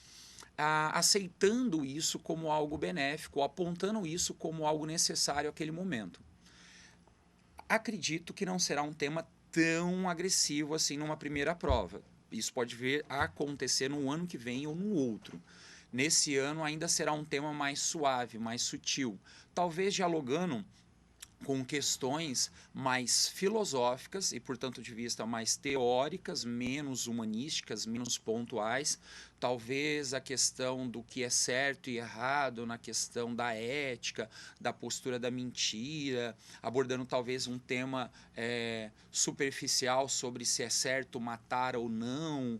aceitando isso como algo benéfico, apontando isso como algo necessário àquele momento. Acredito que não será um tema tão agressivo assim numa primeira prova. Isso pode vir a acontecer no ano que vem ou no outro. Nesse ano ainda será um tema mais suave, mais sutil. Talvez dialogando com questões mais filosóficas e, portanto, de vista mais teóricas, menos humanísticas, menos pontuais. Talvez a questão do que é certo e errado na questão da ética, da postura da mentira, abordando talvez um tema superficial sobre se é certo matar ou não,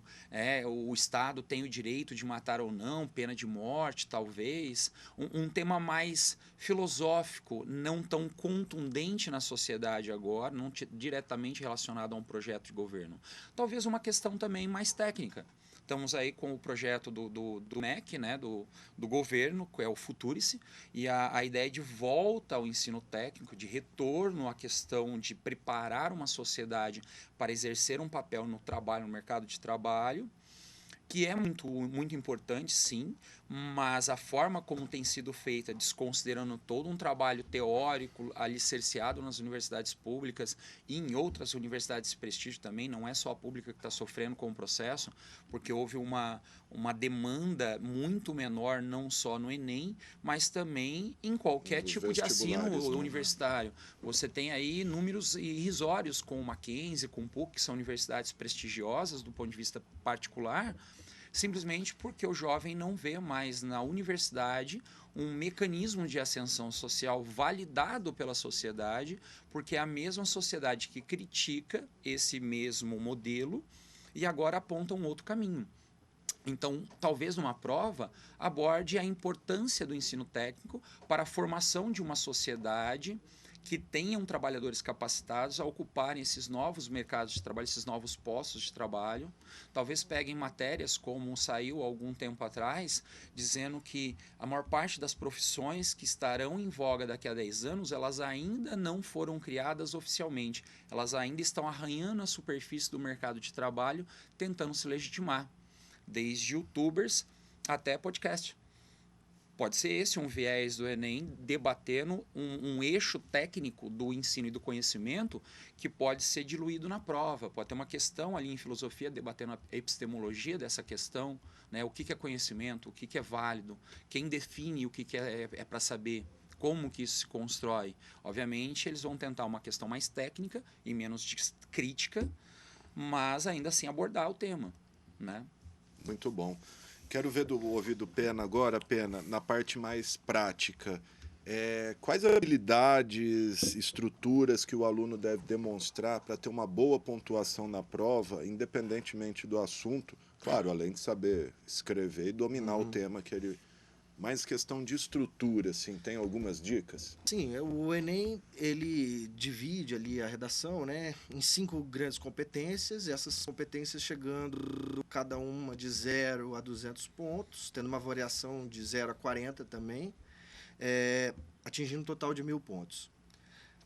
o Estado tem o direito de matar ou não, pena de morte, talvez. Um tema mais filosófico, não tão contundente na sociedade agora, não diretamente relacionado a um projeto de governo. Talvez uma questão também mais técnica. Estamos aí com o projeto do MEC, né, do governo, que é o Futurice, e a ideia de volta ao ensino técnico, de retorno à questão de preparar uma sociedade para exercer um papel no trabalho, no mercado de trabalho, que é muito, muito importante, sim, mas a forma como tem sido feita, desconsiderando todo um trabalho teórico alicerciado nas universidades públicas e em outras universidades de prestígio também, não é só a pública que está sofrendo com o processo, porque houve uma demanda muito menor, não só no Enem, mas também em qualquer Nos tipo de assino vestibulares, né? universitário. Você tem aí números irrisórios com o Mackenzie, com o PUC, que são universidades prestigiosas do ponto de vista particular, simplesmente porque o jovem não vê mais na universidade um mecanismo de ascensão social validado pela sociedade, porque é a mesma sociedade que critica esse mesmo modelo e agora aponta um outro caminho. Então, talvez numa prova aborde a importância do ensino técnico para a formação de uma sociedade que tenham trabalhadores capacitados a ocuparem esses novos mercados de trabalho, esses novos postos de trabalho. Talvez peguem matérias como saiu há algum tempo atrás, dizendo que a maior parte das profissões que estarão em voga daqui a 10 anos, elas ainda não foram criadas oficialmente. Elas ainda estão arranhando a superfície do mercado de trabalho, tentando se legitimar, desde youtubers até podcast. Pode ser esse um viés do Enem, debatendo um eixo técnico do ensino e do conhecimento que pode ser diluído na prova. Pode ter uma questão ali em filosofia, debatendo a epistemologia dessa questão, né? O que é conhecimento, o que é válido, quem define o que é para saber, como que isso se constrói. Obviamente, eles vão tentar uma questão mais técnica e menos crítica, mas ainda assim abordar o tema, né? Muito bom. Quero ouvir do Pena agora, Pena, na parte mais prática. Quais habilidades, estruturas que o aluno deve demonstrar para ter uma boa pontuação na prova, independentemente do assunto? Claro, além de saber escrever e dominar o tema que ele... Mas questão de estrutura, assim, tem algumas dicas? Sim, o Enem, ele divide ali a redação, né, em 5 grandes competências, e essas competências chegando cada uma de 0 a 200 pontos, tendo uma variação de 0 a 40 também, atingindo um total de 1.000 pontos.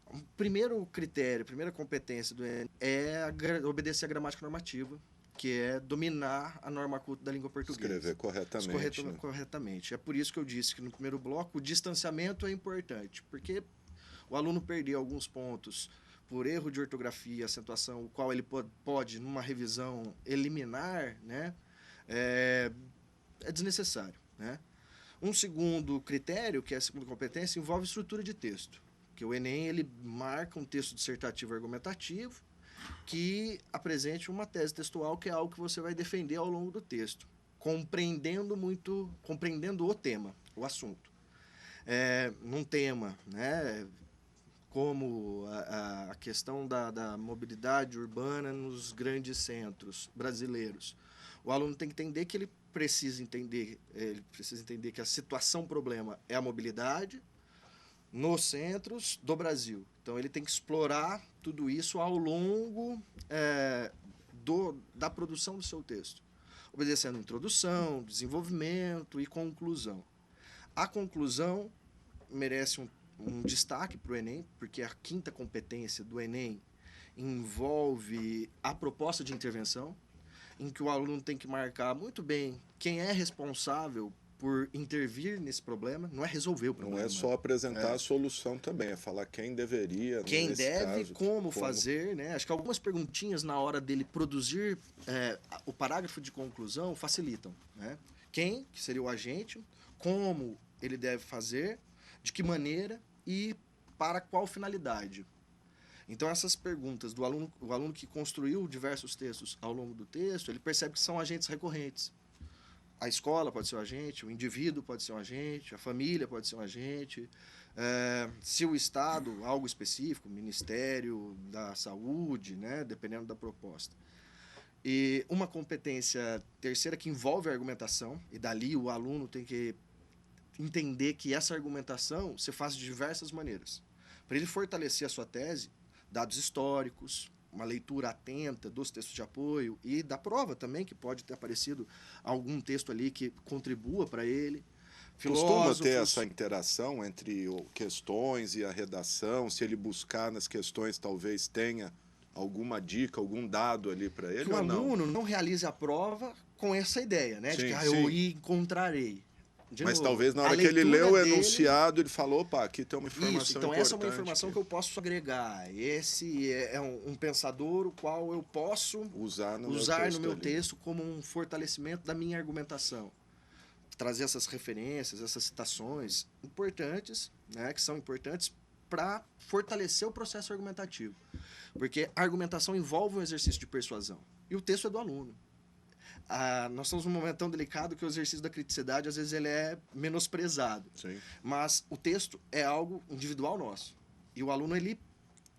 O primeiro critério, a primeira competência do Enem é obedecer a gramática normativa, que é dominar a norma culta da língua portuguesa. Escrever corretamente. Corretamente. É por isso que eu disse que no primeiro bloco o distanciamento é importante, porque o aluno perder alguns pontos por erro de ortografia, acentuação, o qual ele pode, numa revisão, eliminar, né, é desnecessário, né? Um segundo critério, que é a segunda competência, envolve estrutura de texto, que o Enem ele marca um texto dissertativo argumentativo, que apresente uma tese textual, que é algo que você vai defender ao longo do texto, compreendendo o tema, o assunto. Num tema, né, como a questão da mobilidade urbana nos grandes centros brasileiros, o aluno tem que entender que ele precisa entender que a situação-problema é a mobilidade nos centros do Brasil. Então, ele tem que explorar tudo isso ao longo da produção do seu texto, obedecendo introdução, desenvolvimento e conclusão. A conclusão merece um destaque para o Enem, porque a quinta competência do Enem envolve a proposta de intervenção, em que o aluno tem que marcar muito bem quem é responsável por intervir nesse problema, não é resolver o problema. Não é só apresentar a solução também, é falar quem deveria, quem nesse deve, caso, como fazer, né? Acho que algumas perguntinhas na hora dele produzir o parágrafo de conclusão facilitam, né? Quem, que seria o agente, como ele deve fazer, de que maneira e para qual finalidade. Então, essas perguntas do aluno, o aluno que construiu diversos textos ao longo do texto, ele percebe que são agentes recorrentes. A escola pode ser um agente, o indivíduo pode ser um agente, a família pode ser um agente. Se o Estado, algo específico, Ministério da Saúde, né, dependendo da proposta. E uma competência terceira que envolve a argumentação, e dali o aluno tem que entender que essa argumentação se faz de diversas maneiras. Para ele fortalecer a sua tese, dados históricos, uma leitura atenta dos textos de apoio e da prova também, que pode ter aparecido algum texto ali que contribua para ele. Costuma ter essa interação entre questões e a redação, se ele buscar nas questões talvez tenha alguma dica, algum dado ali para ele, que o aluno não realize a prova com essa ideia, né? Sim, de que eu encontrarei. Mas talvez na hora que ele leu o enunciado, ele falou, opa, aqui tem uma informação Isso, então importante. essa é uma informação que eu posso agregar. Esse é um pensador o qual eu posso usar no meu ali. texto como um fortalecimento da minha argumentação. Trazer essas referências, essas citações importantes, né, que são importantes para fortalecer o processo argumentativo. Porque a argumentação envolve um exercício de persuasão. E o texto é do aluno. Nós estamos num momento tão delicado que o exercício da criticidade, às vezes, ele é menosprezado. Sim. Mas o texto é algo individual nosso. E o aluno, ele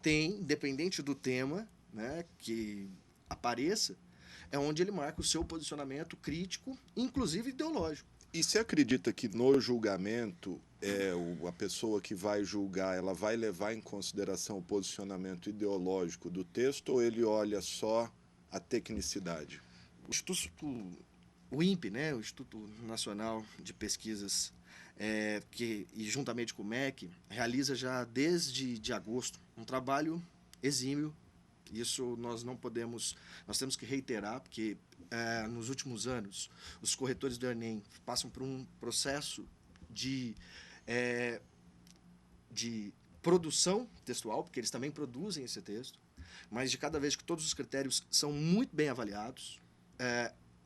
tem, independente do tema, né, que apareça, é onde ele marca o seu posicionamento crítico, inclusive ideológico. E você acredita que no julgamento, a pessoa que vai julgar, ela vai levar em consideração o posicionamento ideológico do texto, ou ele olha só a tecnicidade? O INPE, né, o Instituto Nacional de Pesquisas, e juntamente com o MEC, realiza já desde agosto um trabalho exímio. Isso nós temos que reiterar, porque nos últimos anos os corretores do Enem passam por um processo de produção textual, porque eles também produzem esse texto, mas de cada vez que todos os critérios são muito bem avaliados,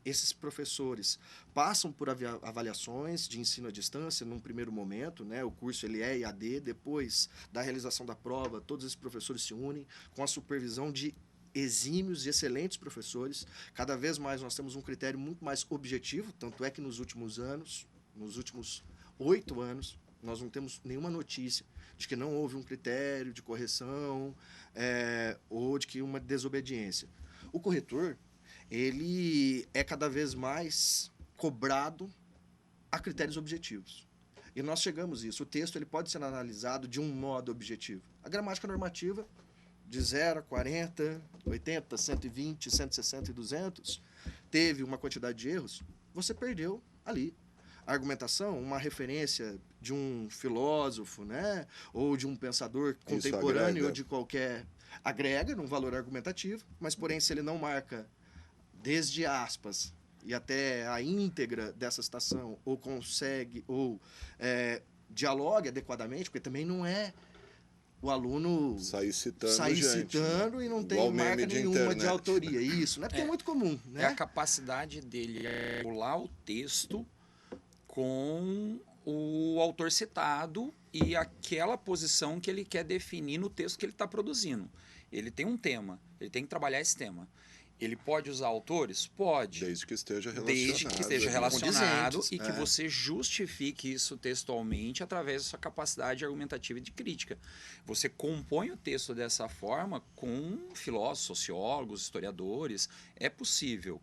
esses professores passam por avaliações de ensino à distância num primeiro momento, né? O curso ele é EAD, depois da realização da prova, todos esses professores se unem com a supervisão de exímios e excelentes professores. Cada vez mais nós temos um critério muito mais objetivo, tanto é que nos últimos 8 anos, nós não temos nenhuma notícia de que não houve um critério de correção ou de que uma desobediência. O corretor, ele é cada vez mais cobrado a critérios objetivos. E nós chegamos a isso. O texto ele pode ser analisado de um modo objetivo. A gramática normativa, de 0 a 40, 80, 120, 160 e 200, teve uma quantidade de erros, você perdeu ali. A argumentação, uma referência de um filósofo, né, ou de um pensador contemporâneo ou de qualquer... agrega num valor argumentativo, mas, porém, se ele não marca desde aspas e até a íntegra dessa citação, ou consegue, ou dialogue adequadamente, porque também não é o aluno sair citando e não tem marca nenhuma de autoria. Isso, né? Porque é muito comum. Né? É a capacidade dele regular o texto com o autor citado e aquela posição que ele quer definir no texto que ele está produzindo. Ele tem um tema, ele tem que trabalhar esse tema. Ele pode usar autores? Pode. Desde que esteja relacionado e que você justifique isso textualmente através da sua capacidade argumentativa e de crítica. Você compõe o texto dessa forma com filósofos, sociólogos, historiadores. É possível.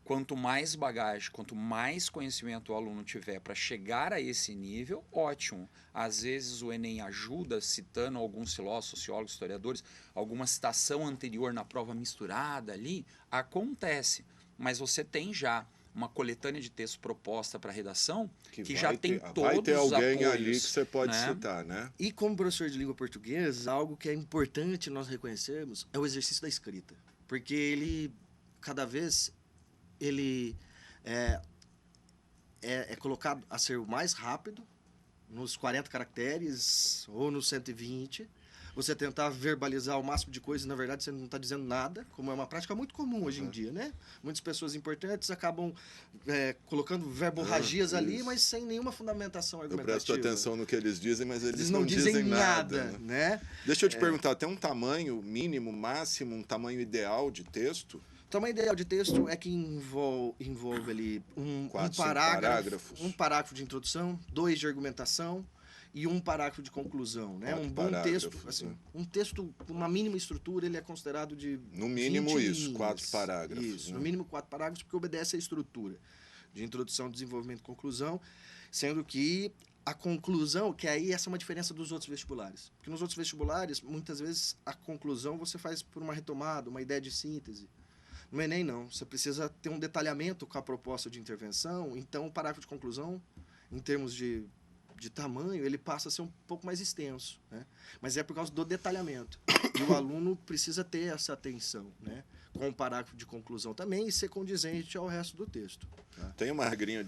Quanto mais bagagem, quanto mais conhecimento o aluno tiver para chegar a esse nível, ótimo. Às vezes o Enem ajuda, citando alguns filósofos, sociólogos, historiadores, alguma citação anterior na prova misturada ali, acontece. Mas você tem já uma coletânea de texto proposta para redação que já tem todos os apoios. Vai ter alguém ali que você pode citar, né? E como professor de língua portuguesa, algo que é importante nós reconhecermos é o exercício da escrita. Porque ele, cada vez... ele é colocado a ser o mais rápido, nos 40 caracteres ou nos 120. Você tentar verbalizar o máximo de coisas, na verdade você não está dizendo nada, como é uma prática muito comum hoje em dia, né? Muitas pessoas importantes acabam colocando verborragias ali, mas sem nenhuma fundamentação argumentativa. Eu presto atenção no que eles dizem, mas eles não dizem nada, né? Deixa eu te perguntar, tem um tamanho mínimo, máximo, um tamanho ideal de texto? O tamanho ideal de texto é que envolve ali um parágrafo de introdução, 2 de argumentação e um parágrafo de conclusão, né? Um bom texto, assim, um texto com uma mínima estrutura, ele é considerado de no mínimo 20 isso, 4 parágrafos. Isso, né? No mínimo 4 parágrafos, porque obedece à estrutura de introdução, desenvolvimento e conclusão, sendo que a conclusão, que aí essa é uma diferença dos outros vestibulares. Porque nos outros vestibulares, muitas vezes, a conclusão você faz por uma retomada, uma ideia de síntese. No Enem, não. Você precisa ter um detalhamento com a proposta de intervenção, então o parágrafo de conclusão, em termos de tamanho, ele passa a ser um pouco mais extenso, né? Mas é por causa do detalhamento. E o aluno precisa ter essa atenção, né? com um parágrafo de conclusão também e ser condizente ao resto do texto. Tá? Tem uma regrinha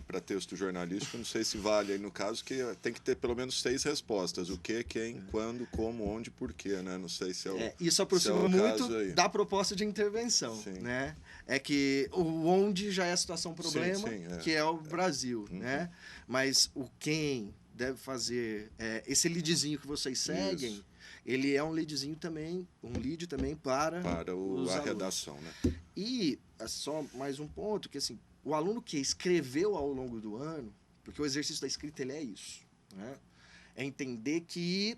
para texto jornalístico, não sei se vale aí no caso, que tem que ter pelo menos 6 respostas. O que, quem, quando, como, onde, por quê, né? Não sei se é o isso aproxima muito da proposta de intervenção, Sim. né? É que o onde já é a situação problema, sim, que é o Brasil, né? Mas o quem deve fazer, esse leadzinho que vocês seguem, Isso. ele é um leadzinho também, um lead também para a alunos. redação, né? E só mais um ponto, que assim, o aluno que escreveu ao longo do ano, porque o exercício da escrita ele é isso, né? É entender que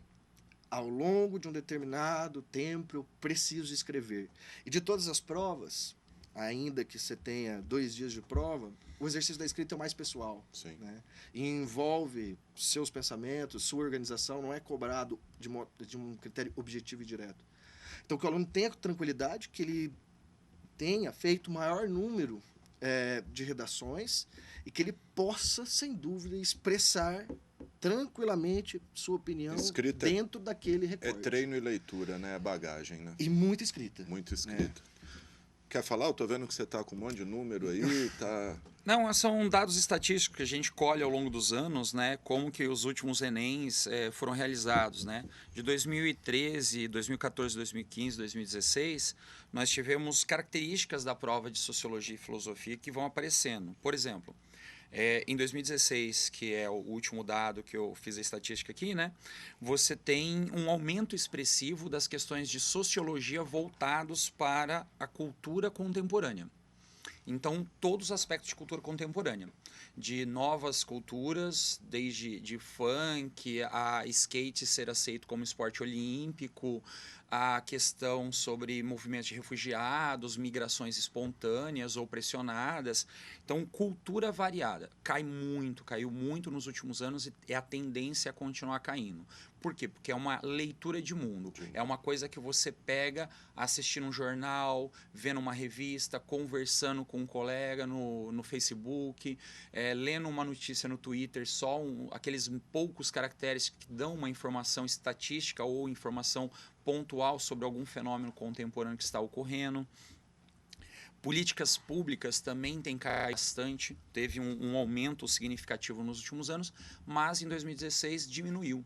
ao longo de um determinado tempo eu preciso escrever. E de todas as provas, ainda que você tenha 2 dias de prova, o exercício da escrita é o mais pessoal. Sim. Né? E envolve seus pensamentos, sua organização, não é cobrado de um critério objetivo e direto. Então, que o aluno tenha tranquilidade, que ele tenha feito o maior número de redações e que ele possa, sem dúvida, expressar tranquilamente sua opinião Escrita dentro daquele recorte. É treino e leitura, né? É bagagem, né? E muita escrita. Muito escrita. Quer falar? Eu tô vendo que você tá com um monte de número aí, tá... Não, são dados estatísticos que a gente colhe ao longo dos anos, né? Como que os últimos Enems foram realizados, né? De 2013, 2014, 2015, 2016, nós tivemos características da prova de Sociologia e Filosofia que vão aparecendo. Por exemplo, em 2016, que é o último dado que eu fiz a estatística aqui, né? Você tem um aumento expressivo das questões de sociologia voltados para a cultura contemporânea. Então, todos os aspectos de cultura contemporânea, de novas culturas, desde de funk, a skate ser aceito como esporte olímpico, a questão sobre movimentos de refugiados, migrações espontâneas ou pressionadas. Então, cultura variada. Caiu muito nos últimos anos e é a tendência a continuar caindo. Por quê? Porque é uma leitura de mundo. Sim. É uma coisa que você pega assistindo um jornal, vendo uma revista, conversando com um colega no Facebook, lendo uma notícia no Twitter, só aqueles poucos caracteres que dão uma informação estatística ou informação pontual sobre algum fenômeno contemporâneo que está ocorrendo. Políticas públicas também têm caído bastante, teve um aumento significativo nos últimos anos, mas em 2016 diminuiu.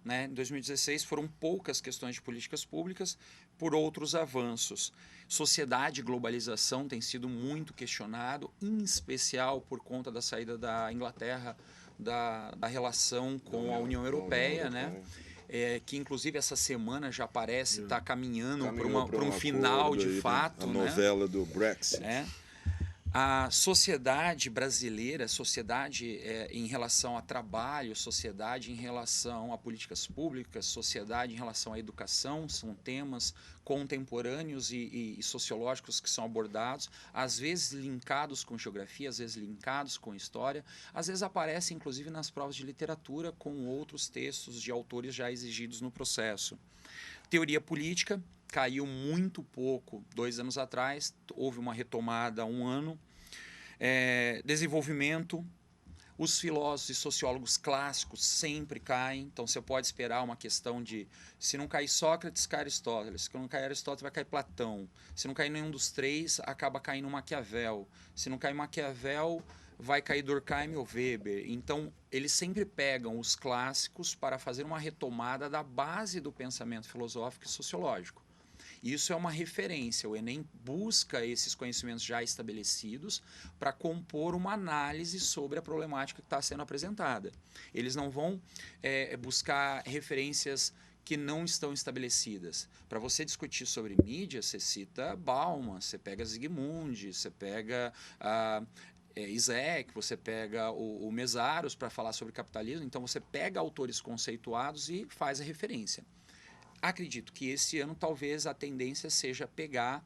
Né? Em 2016 foram poucas questões de políticas públicas por outros avanços. Sociedade e globalização tem sido muito questionado, em especial por conta da saída da Inglaterra da relação com a União Europeia, né? Que inclusive essa semana já parece estar caminhando para um final de fato. A novela do Brexit. A sociedade brasileira, sociedade em relação a trabalho, sociedade em relação a políticas públicas, sociedade em relação à educação, são temas contemporâneos e sociológicos que são abordados, às vezes linkados com geografia, às vezes linkados com história, às vezes aparecem inclusive nas provas de literatura com outros textos de autores já exigidos no processo. Teoria política caiu muito pouco 2 anos atrás, houve uma retomada há 1 ano. Desenvolvimento, os filósofos e sociólogos clássicos sempre caem, então você pode esperar uma questão de, se não cair Sócrates, cai Aristóteles, se não cair Aristóteles, vai cair Platão, se não cair nenhum dos 3, acaba caindo Maquiavel, se não cair Maquiavel, vai cair Durkheim ou Weber. Então, eles sempre pegam os clássicos para fazer uma retomada da base do pensamento filosófico e sociológico. Isso é uma referência. O Enem busca esses conhecimentos já estabelecidos para compor uma análise sobre a problemática que está sendo apresentada. Eles não vão buscar referências que não estão estabelecidas. Para você discutir sobre mídia, você cita Bauman, você pega Zygmunt, você pega Isaac, você pega o Mesaros para falar sobre capitalismo. Então, você pega autores conceituados e faz a referência. Acredito que esse ano talvez a tendência seja pegar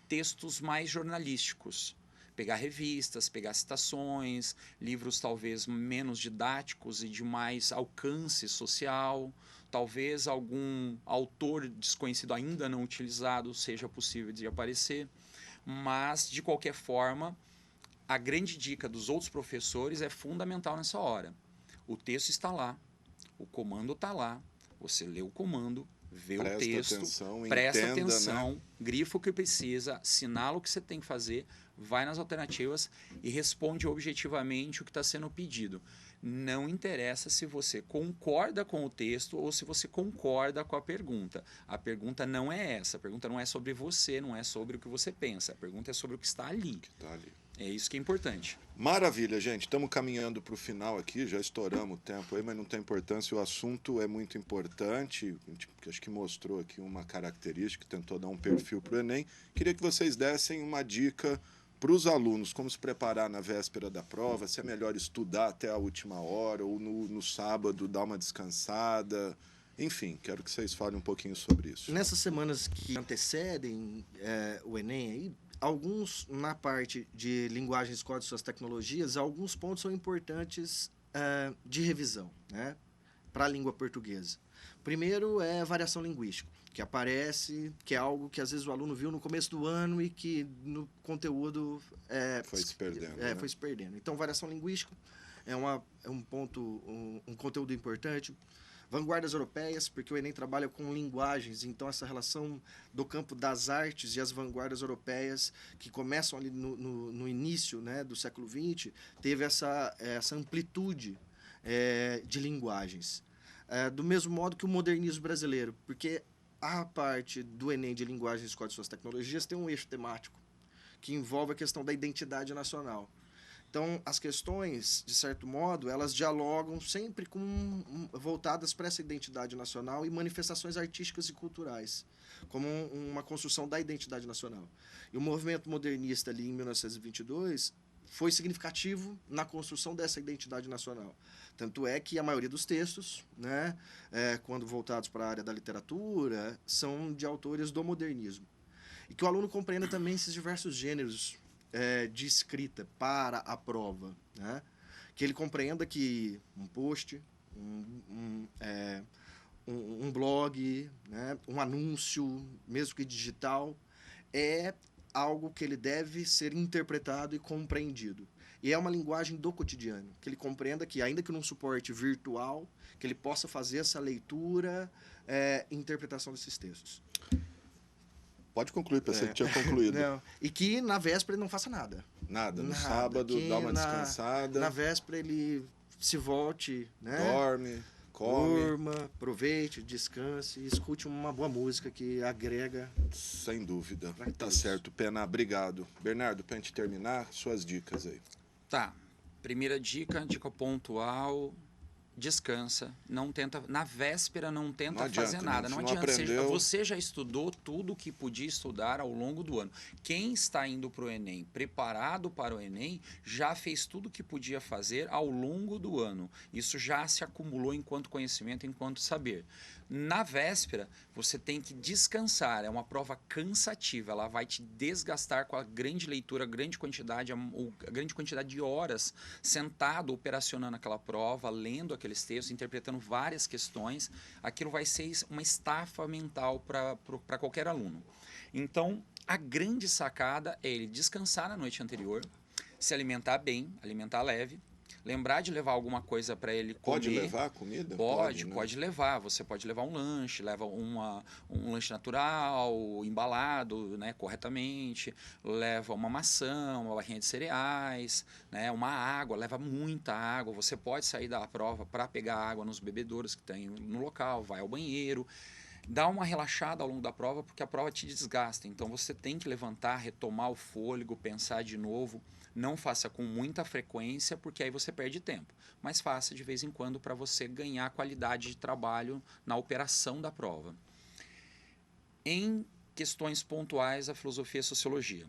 textos mais jornalísticos, pegar revistas, pegar citações, livros talvez menos didáticos e de mais alcance social, talvez algum autor desconhecido ainda não utilizado seja possível de aparecer, mas de qualquer forma, a grande dica dos outros professores é fundamental nessa hora. O texto está lá, o comando está lá, Você lê o comando, vê Presta o texto, atenção, presta entenda, atenção, né? grifa o que precisa, assinala o que você tem que fazer, vai nas alternativas e responde objetivamente o que está sendo pedido. Não interessa se você concorda com o texto ou se você concorda com a pergunta. A pergunta não é essa. A pergunta não é sobre você, não é sobre o que você pensa. A pergunta é sobre o que está ali. Que tá ali. É isso que é importante. Maravilha, gente. Estamos caminhando para o final aqui, já estouramos o tempo aí, mas não tem importância. O assunto é muito importante, acho que mostrou aqui uma característica, tentou dar um perfil para o Enem. Queria que vocês dessem uma dica para os alunos, como se preparar na véspera da prova, se é melhor estudar até a última hora ou no sábado dar uma descansada. Enfim, quero que vocês falem um pouquinho sobre isso. Nessas semanas que antecedem o Enem, aí, alguns, na parte de linguagens, códigos e suas tecnologias, alguns pontos são importantes de revisão, né, para a língua portuguesa. Primeiro é variação linguística, que aparece, que é algo que às vezes o aluno viu no começo do ano e que no conteúdo Foi se perdendo. Né? foi se perdendo. Então, variação linguística é um ponto, um conteúdo importante. Vanguardas europeias, porque o Enem trabalha com linguagens, então essa relação do campo das artes e as vanguardas europeias, que começam ali no início, né, do século XX, teve essa amplitude de linguagens. Do mesmo modo que o modernismo brasileiro, porque a parte do Enem de linguagens, códigos e suas tecnologias tem um eixo temático, que envolve a questão da identidade nacional. Então, as questões, de certo modo, elas dialogam sempre voltadas para essa identidade nacional e manifestações artísticas e culturais, como uma construção da identidade nacional. E o movimento modernista ali em 1922 foi significativo na construção dessa identidade nacional. Tanto é que a maioria dos textos, né, quando voltados para a área da literatura, são de autores do modernismo. E que o aluno compreenda também esses diversos gêneros de escrita para a prova, né? Que ele compreenda que um post, um blog, né? Um anúncio, mesmo que digital, é algo que ele deve ser interpretado e compreendido. E é uma linguagem do cotidiano, que ele compreenda que, ainda que num suporte virtual, que ele possa fazer essa leitura e interpretação desses textos. Pode concluir, pensei que tinha concluído. Não. E que na véspera ele não faça nada. Nada. No sábado, dá uma descansada. Na véspera ele se volte, né? Dorme, come. Durma, aproveite, descanse e escute uma boa música que agrega. Sem dúvida. Pra Tá todos. certo, Pena. Obrigado. Bernardo, pra gente terminar, suas dicas aí. Tá. Primeira dica pontual. Descansa, não tenta, na véspera não tenta Não adianta, fazer nada, né? não Se não adianta, aprendeu... você já estudou tudo que podia estudar ao longo do ano. Quem está indo para o Enem, preparado para o Enem, já fez tudo que podia fazer ao longo do ano. Isso já se acumulou enquanto conhecimento, enquanto saber. Na véspera, você tem que descansar, é uma prova cansativa, ela vai te desgastar com a grande leitura, a grande quantidade de horas sentado, operacionando aquela prova, lendo aqueles textos, interpretando várias questões. Aquilo vai ser uma estafa mental para qualquer aluno. Então, a grande sacada é ele descansar na noite anterior, se alimentar bem, alimentar leve, lembrar de levar alguma coisa para ele comer. Pode levar comida? Pode, né? pode levar. Você pode levar um lanche, leva um lanche natural, embalado, né, corretamente, leva uma maçã, uma barrinha de cereais, né, uma água, leva muita água. Você pode sair da prova para pegar água nos bebedouros que tem no local, vai ao banheiro. Dá uma relaxada ao longo da prova, porque a prova te desgasta. Então, você tem que levantar, retomar o fôlego, pensar de novo. Não faça com muita frequência, porque aí você perde tempo. Mas faça de vez em quando para você ganhar qualidade de trabalho na operação da prova. Em questões pontuais, a filosofia e a sociologia.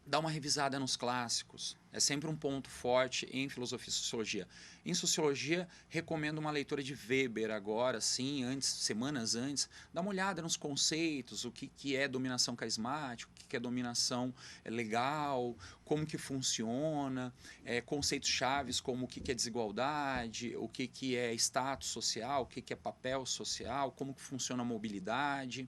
Dá uma revisada nos clássicos. É sempre um ponto forte em filosofia e sociologia. Em sociologia, recomendo uma leitura de Weber agora, sim, semanas antes. Dá uma olhada nos conceitos, o que é dominação carismática, o que é dominação legal, como que funciona, conceitos chaves como o que é desigualdade, o que é status social, o que é papel social, como que funciona a mobilidade,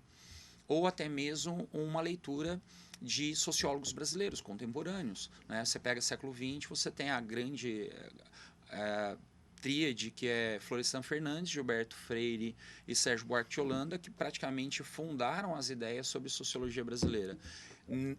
ou até mesmo uma leitura de sociólogos brasileiros contemporâneos, né? Você pega século XX, você tem a grande tríade, que é Florestan Fernandes, Gilberto Freire e Sérgio Buarque de Holanda, que praticamente fundaram as ideias sobre sociologia brasileira.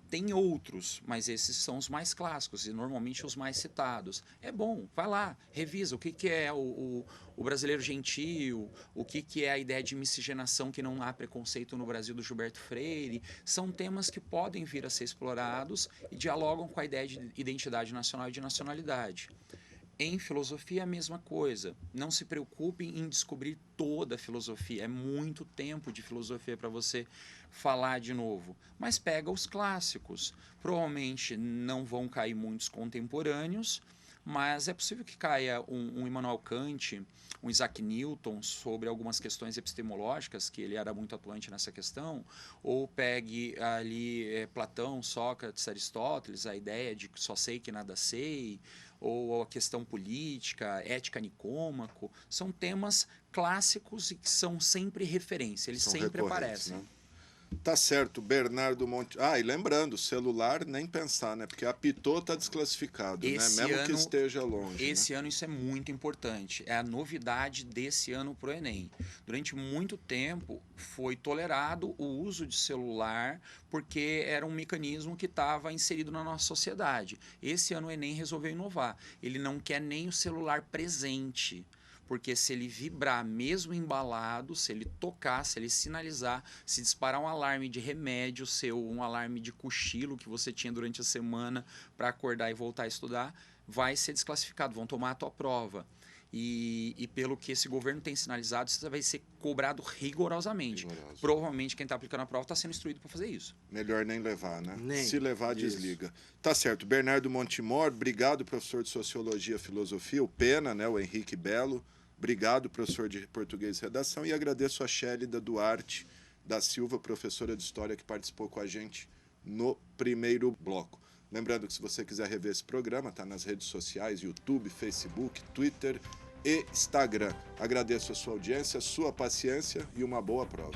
Tem outros, mas esses são os mais clássicos e normalmente os mais citados. É bom, vai lá, revisa o que é o brasileiro gentil, o que é a ideia de miscigenação, que não há preconceito no Brasil, do Gilberto Freire. São temas que podem vir a ser explorados e dialogam com a ideia de identidade nacional e de nacionalidade. Em filosofia, a mesma coisa. Não se preocupem em descobrir toda a filosofia. É muito tempo de filosofia para você falar de novo. Mas pega os clássicos. Provavelmente não vão cair muitos contemporâneos, mas é possível que caia um Immanuel Kant, um Isaac Newton, sobre algumas questões epistemológicas, que ele era muito atuante nessa questão, ou pegue ali Platão, Sócrates, Aristóteles, a ideia de que só sei que nada sei, ou a questão política, ética Nicômaco. São temas clássicos e que são sempre referência, eles São sempre recorrentes, aparecem. né? Tá certo, Bernardo Monte... Ah, e lembrando, celular nem pensar, né? Porque apitou, tá desclassificado, né? Mesmo que esteja longe. Esse ano isso é muito importante. É a novidade desse ano para o Enem. Durante muito tempo foi tolerado o uso de celular porque era um mecanismo que estava inserido na nossa sociedade. Esse ano o Enem resolveu inovar. Ele não quer nem o celular presente. Porque se ele vibrar, mesmo embalado, se ele tocar, se ele sinalizar, se disparar um alarme de remédio seu, um alarme de cochilo que você tinha durante a semana para acordar e voltar a estudar, vai ser desclassificado, vão tomar a tua prova. E pelo que esse governo tem sinalizado, isso vai ser cobrado rigorosamente. Provavelmente quem está aplicando a prova está sendo instruído para fazer isso. Melhor nem levar, né? Nem. Se levar, Isso. desliga. Tá certo. Bernardo Montemor, obrigado, professor de Sociologia e Filosofia. O Pena, né? O Henrique Belo. Obrigado, professor de Português e Redação. E agradeço a Shélida Duarte da Silva, professora de História, que participou com a gente no primeiro bloco. Lembrando que se você quiser rever esse programa, está nas redes sociais, YouTube, Facebook, Twitter e Instagram. Agradeço a sua audiência, a sua paciência e uma boa prova.